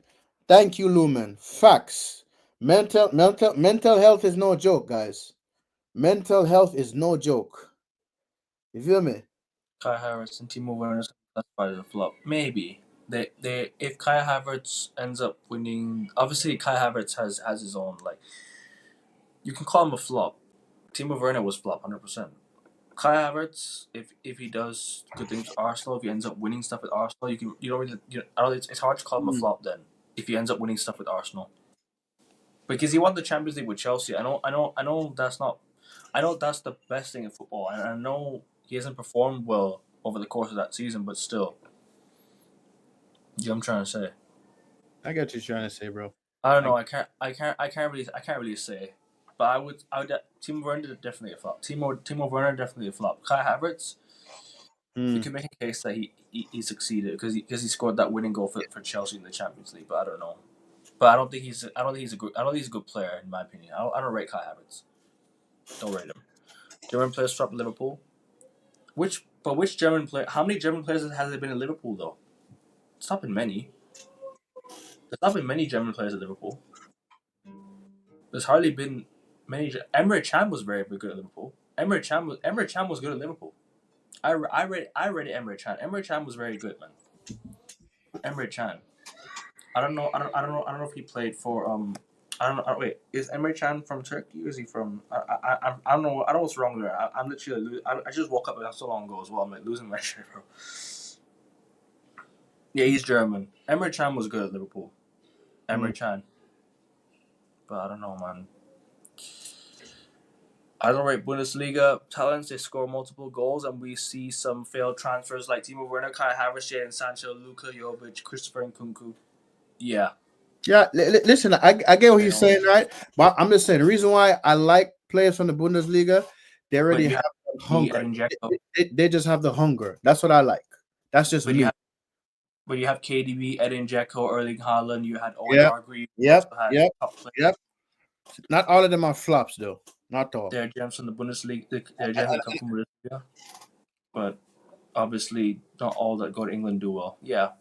Thank you, Lumen. Facts. Mental health is no joke, guys. Mental health is no joke. You feel me? Kai Havertz and Timo Werner that's part of the flop. Maybe they if Kai Havertz ends up winning, obviously Kai Havertz has his own like you can call him a flop. Timo Werner was flop 100%. Kai Havertz, if he does good things with Arsenal, if he ends up winning stuff with Arsenal, you don't really I don't, it's hard to call him a Mm. flop then if he ends up winning stuff with Arsenal because he won the Champions League with Chelsea. I know that's the best thing in football, and I know he hasn't performed well over the course of that season, but still, you know what I'm trying to say. I get what you're trying to say, bro. I don't I know. I can't really say. But I would Timo Werner definitely a flop. Timo Werner definitely a flop. Kai Havertz, you can make a case that he succeeded because he scored that winning goal for Chelsea in the Champions League. But I don't know. But I don't think he's a good player in my opinion. I don't rate Kai Havertz. Don't rate him. German players flop Liverpool. Which German player? How many German players has there been in Liverpool though? It's not been many. There's not been many German players at Liverpool. There's hardly been many. Emre Can was very good at Liverpool. Emre Can was good at Liverpool. I read Emre Can. Emre Can was very good, man. Emre Can. I don't know. I don't know if he played for I don't know. Wait, is Emre Can from Turkey or is he from? I don't know. I don't know what's wrong there. I'm literally. I just woke up so long ago as well. I'm like losing my shit, bro. Yeah, he's German. Emre Can was good at Liverpool. Emre Can. But I don't know, man. I don't rate Bundesliga talents. They score multiple goals, and we see some failed transfers like Timo Werner, Kai Havertz, Jadon Sancho, Luka Jovic, Christopher Nkunku. Yeah. Yeah, listen, I get what you're saying, right? But I'm just saying the reason why I like players from the Bundesliga, they But already you have have hunger. Edin Dzeko. They just have the hunger. That's what I like. That's just But me. you have KDB, Edin Dzeko, Erling Haaland. You had Owen Yeah. Hargreaves. You Yep. also had Yep. top players. Yep. Not all of them are flops, though. Not all. They're gems from the Bundesliga. They're gems that come from Bundesliga. But obviously, not all that go to England do well. Yeah.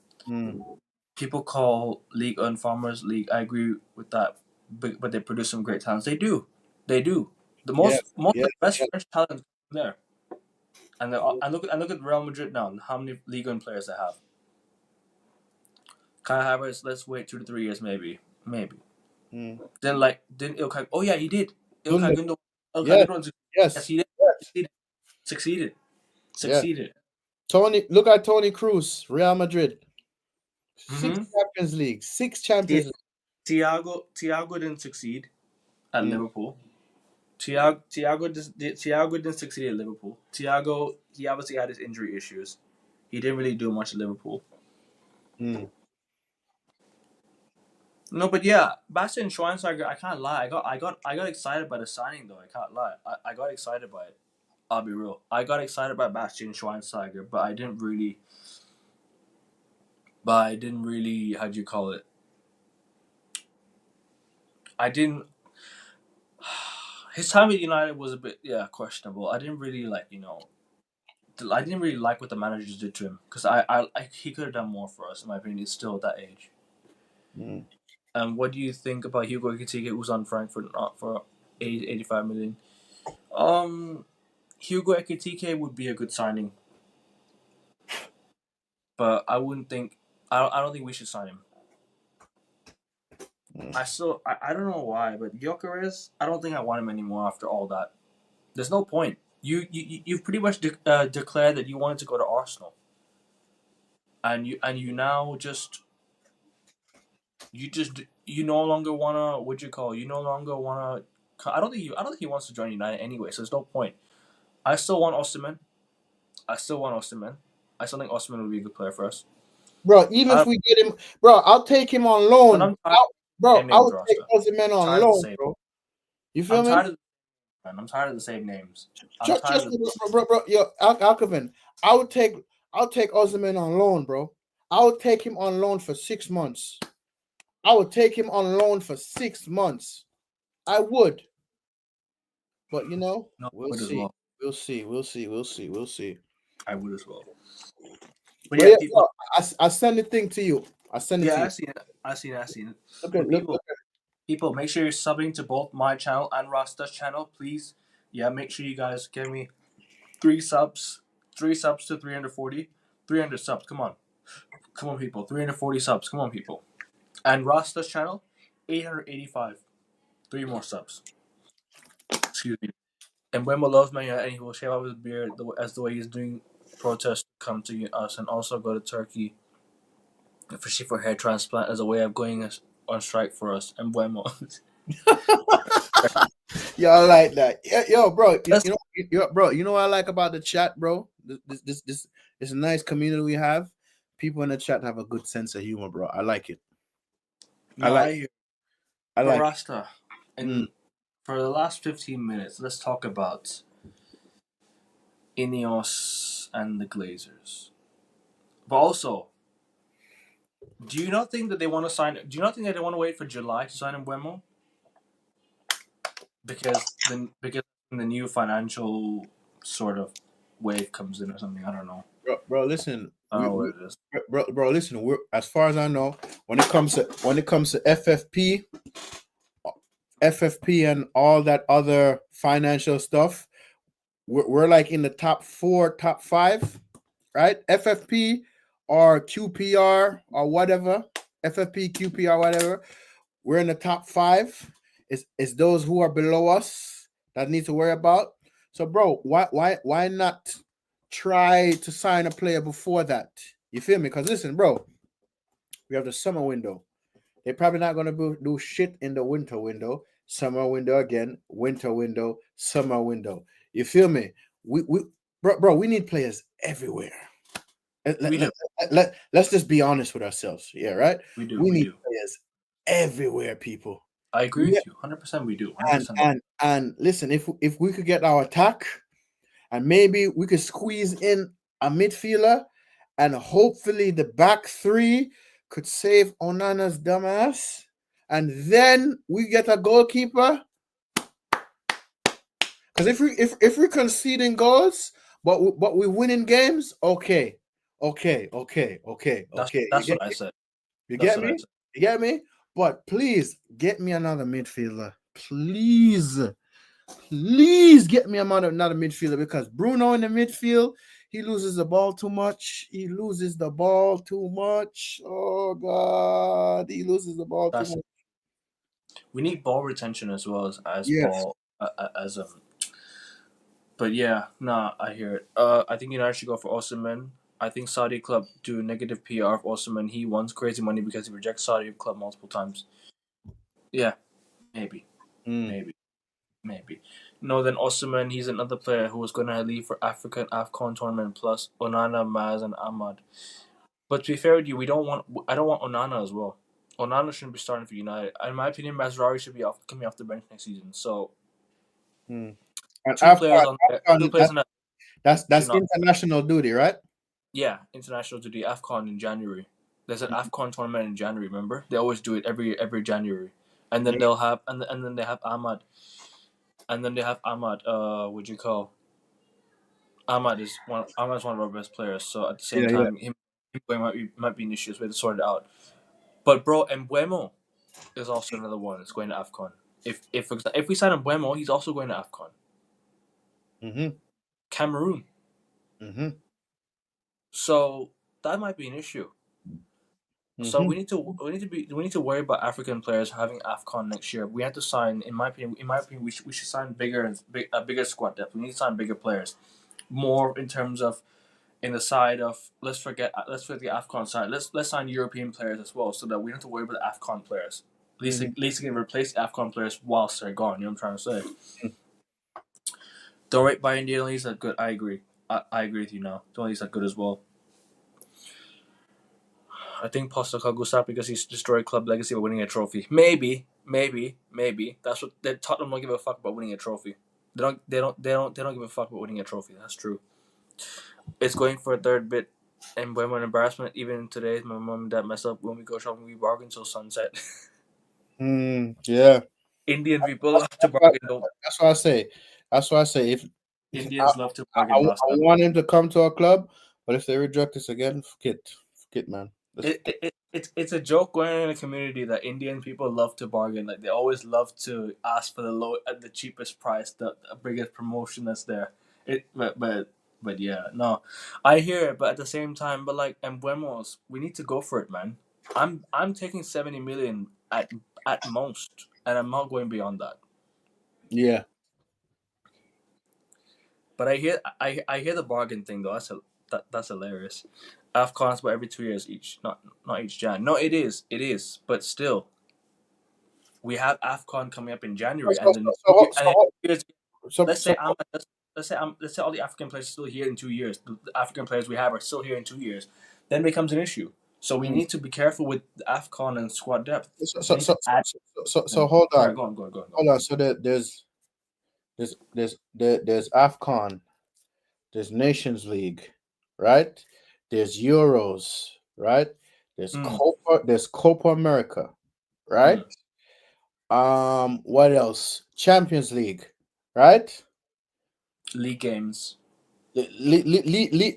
People call League One Farmers League. I agree with that. But they produce some great talents. They do. They do. The most of the best French talent come there. And look at Real Madrid now. How many Ligue 1 players they have? Kai Havertz. Let's wait 2 to 3 years, maybe. Then Ilkay. Oh yeah, he did. Ilkay Gundogan. Yes, he did. Succeeded. Look at Tony Cruz, Real Madrid. Mm-hmm. 6 Champions League. Thiago didn't succeed at Liverpool. Thiago didn't succeed at Liverpool. Thiago, he obviously had his injury issues. He didn't really do much at Liverpool. No, but yeah, Bastian Schweinsteiger, I can't lie. I got excited by the signing though. I can't lie. I got excited by it. I'll be real. I got excited by Bastian Schweinsteiger, but I didn't really. How do you call it? I didn't. His time at United was a bit questionable. I didn't really I didn't really like what the managers did to him because he could have done more for us in my opinion. He's still at that age. What do you think about Hugo Ekitike, who's on Frankfurt not for 85 million? Hugo Ekitike would be a good signing, but I wouldn't think. I don't think we should sign him. I don't know why, but Gyökeres, I don't think I want him anymore after all that. There's no point. You've pretty much declared that you wanted to go to Arsenal, and you now you no longer wanna you no longer wanna. I don't think he wants to join United anyway, so there's no point. I still want Osimhen. I still think Osimhen would be a good player for us. Bro, even if we get him, bro, I'll take him on loan. I would take Osimhen on loan, bro. You feel me? I'm tired of the same names. Bro, yo, Alcavan, I'll take Osimhen on loan, bro. I would take him on loan for 6 months. I would take him on loan for 6 months. I would. But we'll see. Well. We'll see. I would as well. But yeah, people, I send the thing to you. I send it to you. I seen it. Look. People, make sure you're subbing to both my channel and Rasta's channel, please. Yeah, make sure you guys give me 3 subs. 3 subs to 340. 300 subs. Come on, people. 340 subs. Come on, people. And Rasta's channel, 885. 3 more subs. Excuse me. And Wemba loves me, and he will shave off his beard as the way he's doing protests come to us, and also go to Turkey, especially for hair transplant as a way of going on strike for us. And Wemba. Y'all like that? Yo, bro. You know what I like about the chat, bro? This is a nice community we have. People in the chat have a good sense of humor, bro. I like it. I like Rasta and For the last 15 minutes, let's talk about Ineos and the Glazers. But also, do you not think that they want to sign? Do you not think that they want to wait for July to sign MBEUMO? Because the new financial sort of wave comes in or something. I don't know. Bro, listen, I don't know what it is. bro, listen. As far as I know, when it comes to FFP and all that other financial stuff, we're like in the top 4, top 5, right? FFP or QPR or whatever, FFP, QPR, whatever. We're in the top 5. Is those who are below us that need to worry about. So, bro, why not try to sign a player before that? You feel me? Because listen, bro, we have the summer window. They're probably not gonna do shit in the winter window. Summer window again, winter window, summer window. You feel me? We bro, we need players everywhere. Let, We let, do. let's just be honest with ourselves. Yeah, right? We do. We We need do. players everywhere, people. I agree Yeah, with you. 100%. We do. 100%. and listen, if we could get our attack and maybe we could squeeze in a midfielder and hopefully the back 3 could save Onana's dumbass, and then we get a goalkeeper. Because if we're conceding goals, but we winning games, okay, okay, okay, okay, That's okay. that's what I said. You That's get what I me? said. You get me? But please get me another midfielder. Please. Please get me another midfielder, because Bruno in the midfield, he loses the ball too much. He loses the ball too much. Oh God, he loses the ball too That's much. We need ball retention as well as Yes. ball as But yeah, nah, I hear it. I think United should go for Osimhen. I think Saudi club do negative PR of Osimhen. He wants crazy money because he rejects Saudi club multiple times. Yeah, maybe, Mm. maybe, maybe. No, then Osimhen, he's another player who was going to leave for African AFCON tournament plus Onana, Maz, and Ahmad. But to be fair with you, I don't want Onana as well. Onana shouldn't be starting for United. In my opinion, Mazraoui should be coming off the bench next season. So Mm. And two players on there, two AFCON, players on that should that's not. international duty, right? Yeah, international to the AFCON in January. There's an AFCON tournament in January. Remember, they always do it every January, and then Yeah. they'll have and then they have Ahmad, and then they have Ahmad. What you call Ahmad's one of our best players. So at the same Yeah, yeah. time, him going might be an issue. So we have to sort it out. But bro, MBEUMO is also another one that's going to AFCON. If we sign MBEUMO, he's also going to AFCON. Mm-hmm. Cameroon. Mm-hmm. So that might be an issue. So Mm-hmm. we need to worry about African players having Afcon next year. We have to sign, in my opinion, we should sign a bigger squad depth. We need to sign bigger players, more in terms of in the side of let's forget the Afcon side. Let's sign European players as well, so that we don't have to worry about the Afcon players. Mm-hmm. At least they can replace the Afcon players whilst they're gone. You know what I'm trying to say? Don't rate Bayern the leagues that good. I agree. I agree with you now. The leagues that good as well. I think Postecoglou stopped because he's destroyed club legacy by winning a trophy. Maybe. That's what Tottenham don't give a fuck about winning a trophy. They don't give a fuck about winning a trophy. That's true. It's going for a third bit, and when an embarrassment. Even today, my mom and dad mess up when we go shopping. We bargain till sunset. Mm, yeah. Indian people love to That's what, bargain. Don't that's what I say. That's what I say. If Indians love to I bargain, Rasta. want him to come to our club, but if they reject us again, forget, man. It's a joke going in a community that Indian people love to bargain. Like they always love to ask for the low at the cheapest price, the biggest promotion that's there. It but yeah, no, I hear it, but at the same time, but like Embuemos, we need to go for it, man. I'm taking 70 million at most, and I'm not going beyond that. Yeah. But I hear the bargain thing though. That's hilarious. AFCONs, but every 2 years each, not each Jan. No, it is, but still, we have AFCON coming up in So, January, so, and in 2 years, so, let's so, say let's say all the African players are still here in 2 years. The African players we have are still here in 2 years. Then becomes an issue. So we need to be careful with the AFCON and squad depth. So We so need so to add. so hold Sorry, on, go on, go on, go on, go on. hold on. So there's AFCON, there's Nations League, right? There's Euros, right? Mm, There's Copa America, right? mm. What else? Champions League, right? League games, League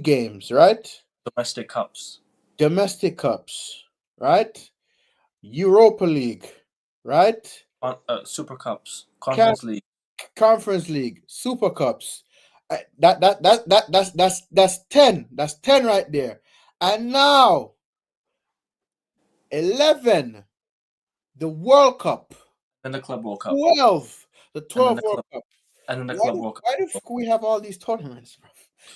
games, right? domestic cups, Domestic cups, right? Europa League, right? super cups, Can conference league. Conference League, Super Cups. That's 10. That's 10 right there. And now 11, the World Cup. Then the Club World Cup, 12, the and then 12 the World club, Cup. and then the Why Club do World Cup. why the fuck we have all these tournaments, bro?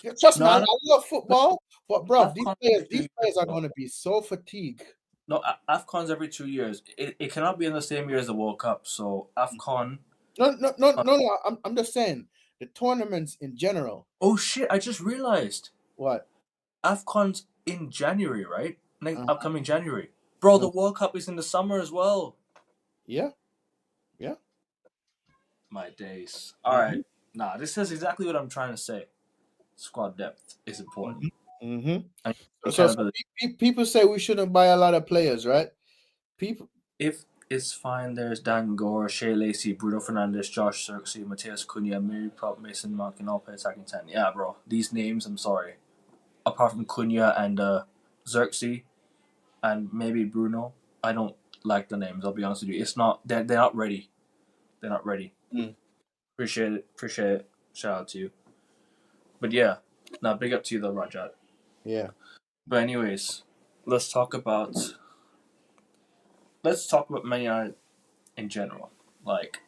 Yeah, trust No, me, I I don't. love football, but bro, AFCON every these 2 years, players are bro. gonna be so fatigued. No, AFCON's every 2 years. It cannot be in the same year as the World Cup. So AFCON. No. I'm just saying the tournaments in general. Oh shit! I just realized What? AFCON's in January, right? Next Uh, upcoming January, bro. uh, The World Cup is in the summer as well. yeah, yeah. My days. All right. Mm-hmm, Nah, this is exactly what I'm trying to say. Squad depth is important. mm-hmm, mm-hmm. And So accountability. people say we shouldn't buy a lot of players, right? People, If it's fine, there's Dan Gore, Shea Lacey, Bruno Fernandes, Josh Xerxes, Mateus Cunha, Mary Prop, Mason Mount, can all play attacking 10. Yeah, bro. These names, I'm sorry. Apart from Cunha and Xerxes and maybe Bruno, I don't like the names, I'll be honest with you. It's not, they're not ready. They're not ready. mm, Appreciate it. Appreciate it. Shout out to you. But yeah, now big up to you though, Rajat. yeah. But anyways, let's talk about Man United in general. Like,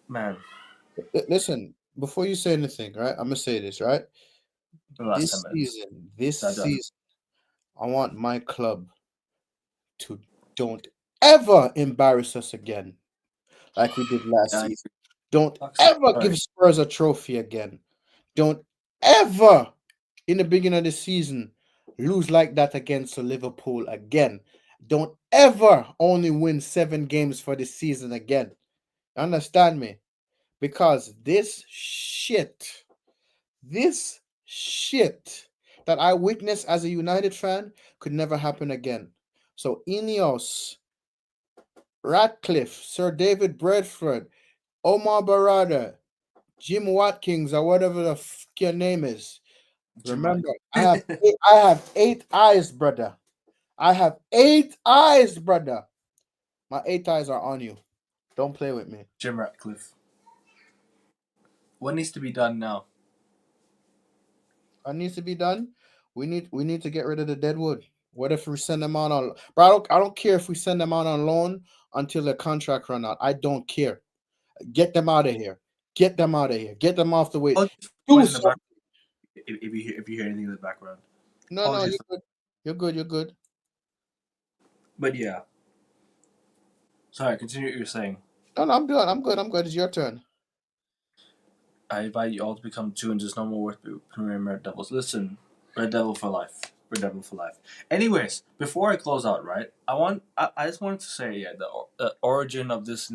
man, Listen, before you say anything, right? I'm gonna say this, right? in the last 10 minutes. This That done. season, I want my club to don't ever embarrass us again, like we did last Yeah, season. Don't fuck's sake. ever give Sorry. Spurs a trophy again. Don't ever, in the beginning of the season, lose like that against Liverpool again. Don't ever only win 7 games for the season again. Understand me? Because this shit that I witnessed as a United fan could never happen again. So Ineos, Ratcliffe, Sir David Bradford, Omar Barada, Jim Watkins, or whatever the fuck your name is. Jim Remember, Ratcliffe. I have 8 eyes, brother. I have 8 eyes, brother. My 8 eyes are on you. Don't play with me. Jim Ratcliffe. What needs to be done now? What needs to be done? We need to get rid of the deadwood. What if we send them out on? Bro, I don't care if we send them out on loan until the contract run out. I don't care. Get them out of here. Get them out of here. Get them off the way. Apologies for Do noise in the something. background. If you hear anything in the background, No, apologies. you're good. You're good. You're good. But yeah, sorry. Continue what you're saying. No, I'm good. I'm good. I'm good. It's your turn. I invite you all to become two and just no more worth premiering Red Devils. Listen, Red Devil for life. Red Devil for life. Anyways, before I close out, right? I just wanted to say, yeah, the origin of this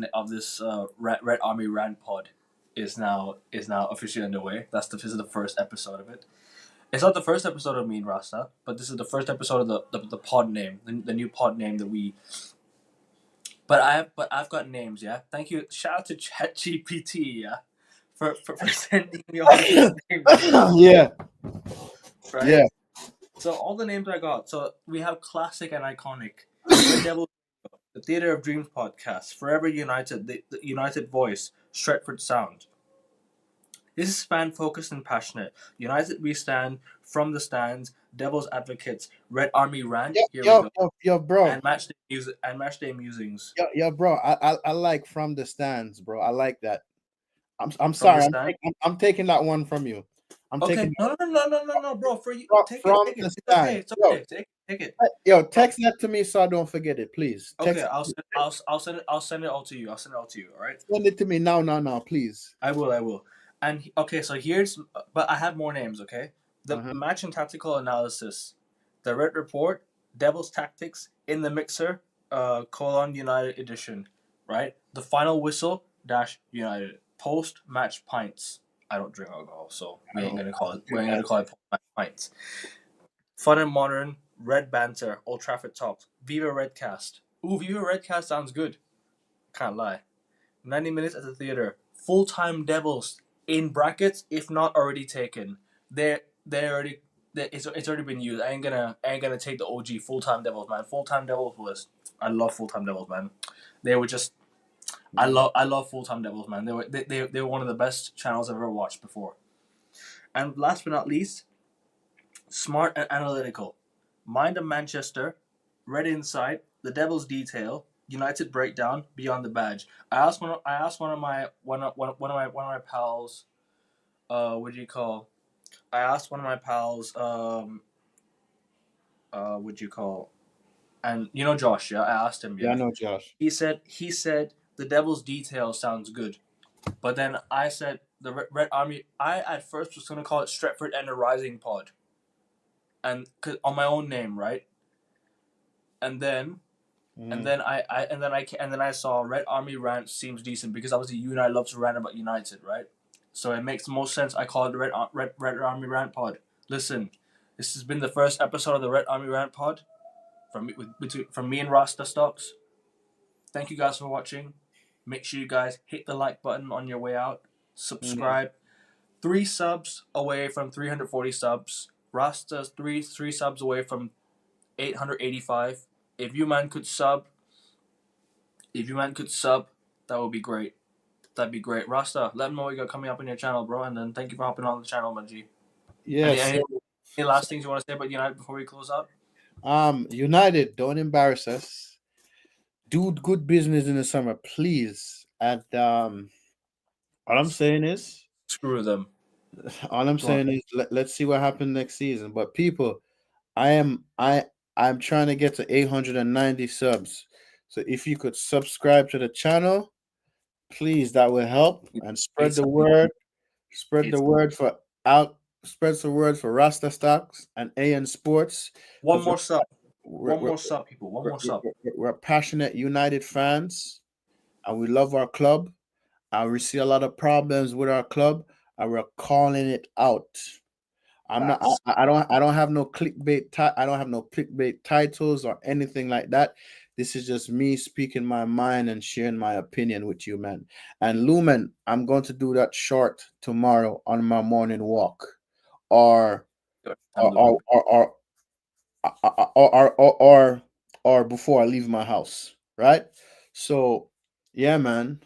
Red Army Rant pod is now officially underway. This is the first episode of it. It's not the first episode of me and Rasta, but this is the first episode of the pod name, the new pod name that we. I've got names, yeah. Thank you. Shout out to ChatGPT, yeah, for sending me all these names, Yeah. right? Yeah. So all the names I got. So we have classic and iconic, Red Devil, the Theater of Dreams podcast, Forever United, the United Voice, Stretford Sound. This is fan focused and passionate. United we stand, from the stands, Devil's Advocates, Red Army Rant. Here we go. Yo, bro. And matchday musings Yo, bro. I like from the stands, bro. I like that. I'm from the sorry. stand. I'm taking that one from you. I'm taking Okay, no, bro. For you, take it, from take it. the It's okay, stands. it's okay. Take it. Yo, Bro. text that to me so I don't forget it, please. Okay, Text, I'll send it all to you. I'll send it all to you. All right. send it to me now, please. I will. And okay, so here's, but I have more names. Okay, the Uh-huh. match and tactical analysis. The Red Report, Devil's Tactics, In the Mixer, United Edition, right? The Final Whistle dash United. Post match pints. I don't drink alcohol, so I we ain't don't, gonna I call it. don't We drink ain't gonna call alcohol. it post match pints. Fun and Modern, Red Banter, Old Trafford Talks, Viva Redcast. Ooh, Viva Redcast sounds good. Can't lie. 90 minutes at the theater. Full time Devils in brackets, if not already taken. They already it's already been used. I ain't gonna take the OG full time Devils, man. Full time Devils was I love full time Devils, man. They were just Mm. I love full time Devils, man. They were one of the best channels I've ever watched before. And last but not least, Smart and Analytical. Mind of Manchester, Red Insight, The Devil's Detail, United Breakdown, Beyond the Badge. I asked one of my pals, what do you call? I asked one of my pals, what do you call? And you know Josh, yeah. I asked him, Yeah, I yeah. know, Josh. He said The Devil's Detail sounds good, but then I said the Red Army. I at first was gonna call it Stretford and the Rising Pod, and cause on my own name, right? And then Mm. and then I saw Red Army Rant seems decent because obviously you and I love to rant about United, right? So it makes the most sense. I call it the Red Army Rant Pod. Listen, this has been the first episode of the Red Army Rant Pod from me and Rasta Stocks. Thank you guys for watching. Make sure you guys hit the like button on your way out. Mm. Subscribe. 3 subs away from 340 subs. Rasta's three subs away from 885. If you man could sub, if you man could sub, that would be great. That'd be great. Rasta, let me know what you got coming up on your channel, bro. And then thank you for hopping on the channel, my G. Any, Yes. any, any last things you want to say about United before we close out? United, don't embarrass us. Do good business in the summer, please. And all I'm saying is, Screw them. all I'm Go on. saying is, let's see what happens next season. But people, I am I I'm trying to get to 890 subs. So if you could subscribe to the channel, please, that will help and Eight spread the sub people. word. Spread the Eight. word for out. Spread the word for Rasta Stocks and AN Sports One because more sub. we're, One we're, more sub, people. One we're, more sub. we're passionate United fans and we love our club. And we see a lot of problems with our club and we're calling it out. I'm not. Facts. I don't. I don't have no clickbait. I don't have no clickbait titles or anything like that. This is just me speaking my mind and sharing my opinion with you, man. And Lumen, I'm going to do that short tomorrow on my morning walk, or Time, or Lumen. or or or or or, or, or, or before I leave my house, right? So, yeah, man.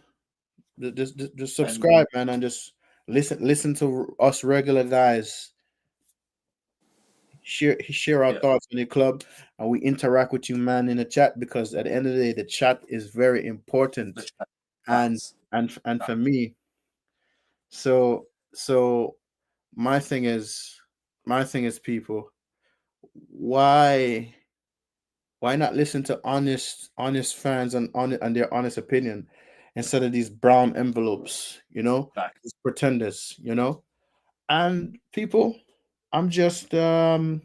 Just And subscribe, man, and just listen to us regular guys share our yeah, thoughts on the club and we interact with you, man, in the chat, because at the end of the day the chat is very the important. chat. and Facts. and for Facts. me, so my thing is people, why not listen to honest fans and their honest opinion instead of these brown envelopes, Facts. these pretenders, and people, I'm just I'm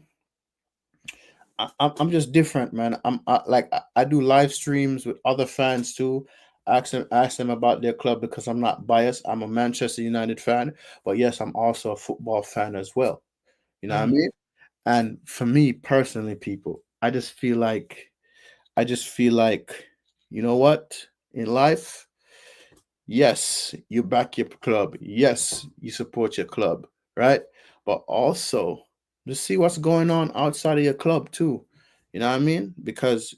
just different, man. I do live streams with other fans too. Ask them about their club because I'm not biased. I'm a Manchester United fan, but yes, I'm also a football fan as well. You know what I Mm-hmm. mean? And for me personally, people, I just feel like, you know what? In life, yes, you back your club. Yes, you support your club, right? But also just see what's going on outside of your club too. You know what I mean? Because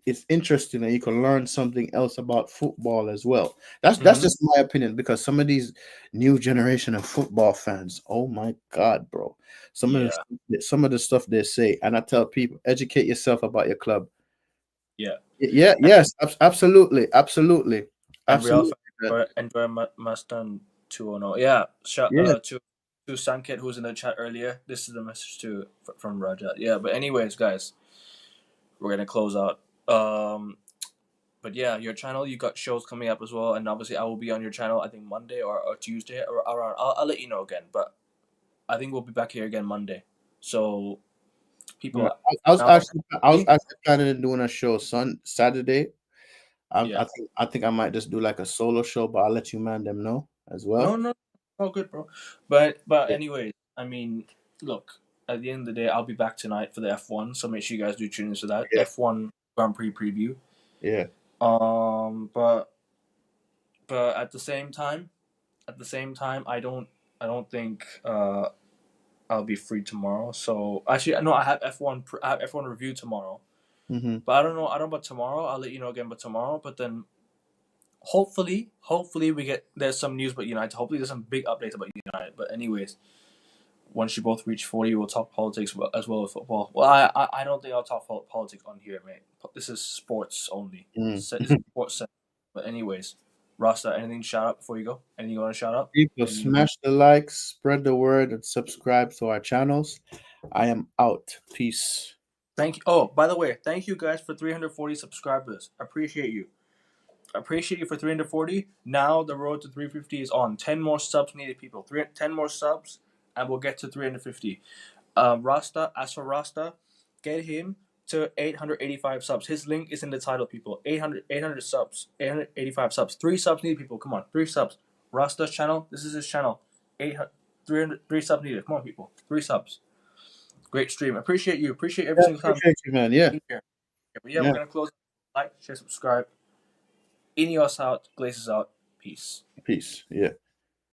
it's interesting that you can learn something else about football as well. That's Mm-hmm. just my opinion, because some of these new generation of football fans, oh my god, bro. Some of Yeah. some of the stuff they say, and I tell people, educate yourself about your club. Yeah. Yeah, yes, absolutely, absolutely, And Real absolutely. Man. enjoy Mustang 210. Yeah. Yeah. To Sanket, who was in the chat earlier. This is the message from Rajat. Yeah. But anyways, guys, we're gonna close out. But yeah, your channel, you got shows coming up as well, and obviously I will be on your channel. I think Monday or Tuesday or around. I'll let you know again, but I think we'll be back here again Monday. So people. I was Now, actually planning on doing a show Saturday. yeah. I think I might just do like a solo show, but I'll let you man them know as well. No, no, all good, bro. But Yeah, anyways, I mean, look. At the end of the day, I'll be back tonight for the F1, so make sure you guys do tune into that yeah, F1 Grand Prix preview. yeah. But at the same time, I don't think I'll be free tomorrow. So actually, no, I have F1 review tomorrow. Mm-hmm. But I don't know about tomorrow. I'll let you know again. But tomorrow, but then hopefully we get there's some news about United. Hopefully there's some big updates about United. But anyways, once you both reach 40, we'll talk politics as well as football. Well, I don't think I'll talk politics on here, mate. This is sports only. Mm. It's a sports set. But anyways, Rasta, anything to shout out before you go? Anything you want to shout out? People, Anything? smash the likes, spread the word, and subscribe to our channels. I am out. Peace. Thank you. Oh, by the way, thank you guys for 340 subscribers. Appreciate you. Appreciate you for 340. Now the road to 350 is on. 10 more subs needed, people. 10 more subs, and we'll get to 350. As for Rasta, get him to 885 subs. His link is in the title, people. 800 subs. 885 subs. 3 subs needed, people. Come on, 3 subs. Rasta's channel. This is his channel. 800, 3 subs needed. Come on, people. 3 subs. Great stream. Appreciate you. Appreciate every Yeah, single time. appreciate you, man. Yeah, Here. But yeah, we're yeah. gonna close. Like, share, subscribe. Ineos out. Glazes out. Peace. Peace. Yeah.